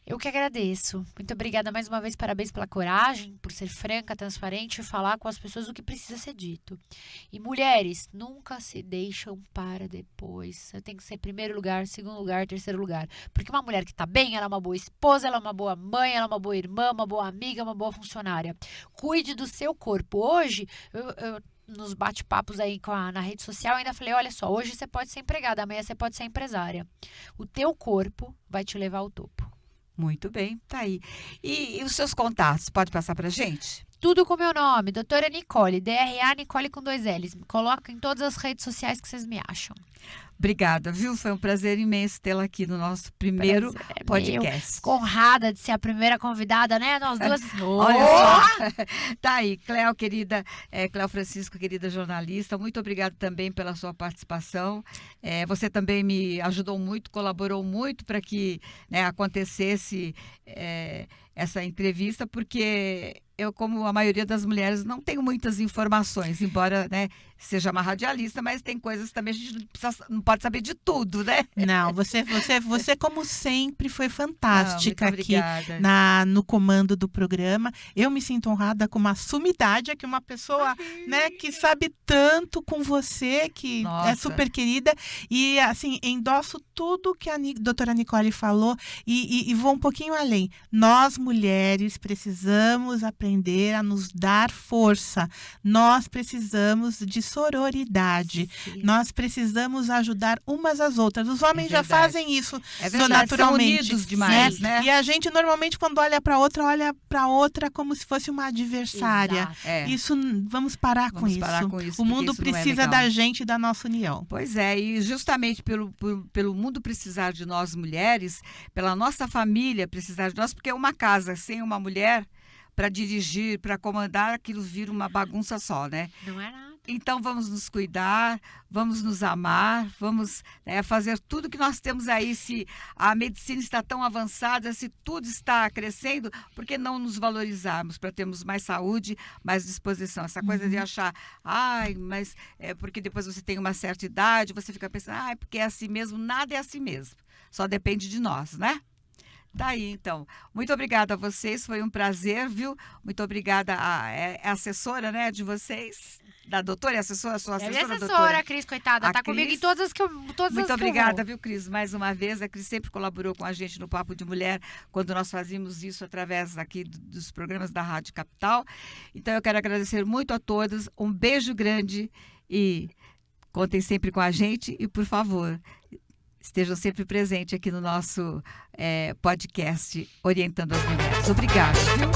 Eu que agradeço. Muito obrigada mais uma vez. Parabéns pela coragem, por ser franca, transparente e falar com as pessoas o que precisa ser dito. E mulheres, nunca se deixam para depois. Você tem que ser primeiro lugar, segundo lugar, terceiro lugar. Porque uma mulher que está bem, ela é uma boa esposa, ela é uma boa mãe, ela é uma boa irmã, uma boa amiga, uma boa funcionária. Cuide do seu corpo. Hoje, eu nos bate-papos aí na rede social, ainda falei, olha só, hoje você pode ser empregada, amanhã você pode ser empresária. O teu corpo vai te levar ao topo. Muito bem, tá aí. E os seus contatos, pode passar pra gente? Tudo com meu nome, doutora Nicole, DRA Nicole com 2 L's. Me coloca em todas as redes sociais que vocês me acham. Obrigada, viu? Foi um prazer imenso tê-la aqui no nosso primeiro podcast. Fico honrada de ser a primeira convidada, né? Nós duas. Olha só. Tá aí, Cléo, querida, Cléo Francisco, querida jornalista, muito obrigada também pela sua participação. Você também me ajudou muito, colaborou muito para que, né, acontecesse essa entrevista, porque eu, como a maioria das mulheres, não tenho muitas informações, embora, né, seja uma radialista, mas tem coisas também, a gente não pode saber de tudo, né? Não, você como sempre, foi fantástica muito aqui obrigada. no comando do programa. Eu me sinto honrada com uma sumidade aqui, uma pessoa, né, que sabe tanto com você, que Nossa. é super querida. E, assim, endosso tudo que a doutora Nicole falou e vou um pouquinho além. Nós, mulheres precisamos aprender a nos dar força. Nós precisamos de sororidade. Sim. Nós precisamos ajudar umas às outras. Os homens já verdade. fazem isso É verdade, naturalmente. são unidos demais, né? E a gente normalmente quando olha para outra como se fosse uma adversária. Exato. É. Isso, vamos parar com Vamos isso. parar com isso, O porque mundo isso não é precisa legal. da gente e da nossa união. Pois é, e justamente pelo mundo precisar de nós mulheres, pela nossa família precisar de nós, porque uma casa sem uma mulher para dirigir, para comandar, aquilo vira uma bagunça só, né? Não é nada. Então vamos nos cuidar, vamos nos amar, vamos fazer tudo que nós temos aí. Se a medicina está tão avançada, se tudo está crescendo, por que não nos valorizarmos para termos mais saúde, mais disposição? Essa coisa de achar, mas é porque depois você tem uma certa idade, você fica pensando, porque é assim mesmo, nada é assim mesmo. Só depende de nós, né? Daí, então. Muito obrigada a vocês, foi um prazer, viu? Muito obrigada à assessora, né, de vocês. Da doutora, assessora, sua É assessora, minha doutora? assessora, Cris, coitada. A Tá comigo Cris. em todas as que eu Muito obrigada, viu, Cris? Mais uma vez, a Cris sempre colaborou com a gente no Papo de Mulher, quando nós fazíamos isso através aqui dos programas da Rádio Capital. Então, eu quero agradecer muito a todas, um beijo grande e contem sempre com a gente e, por favor, estejam sempre presentes aqui no nosso podcast Orientando as Mulheres. Obrigada, viu?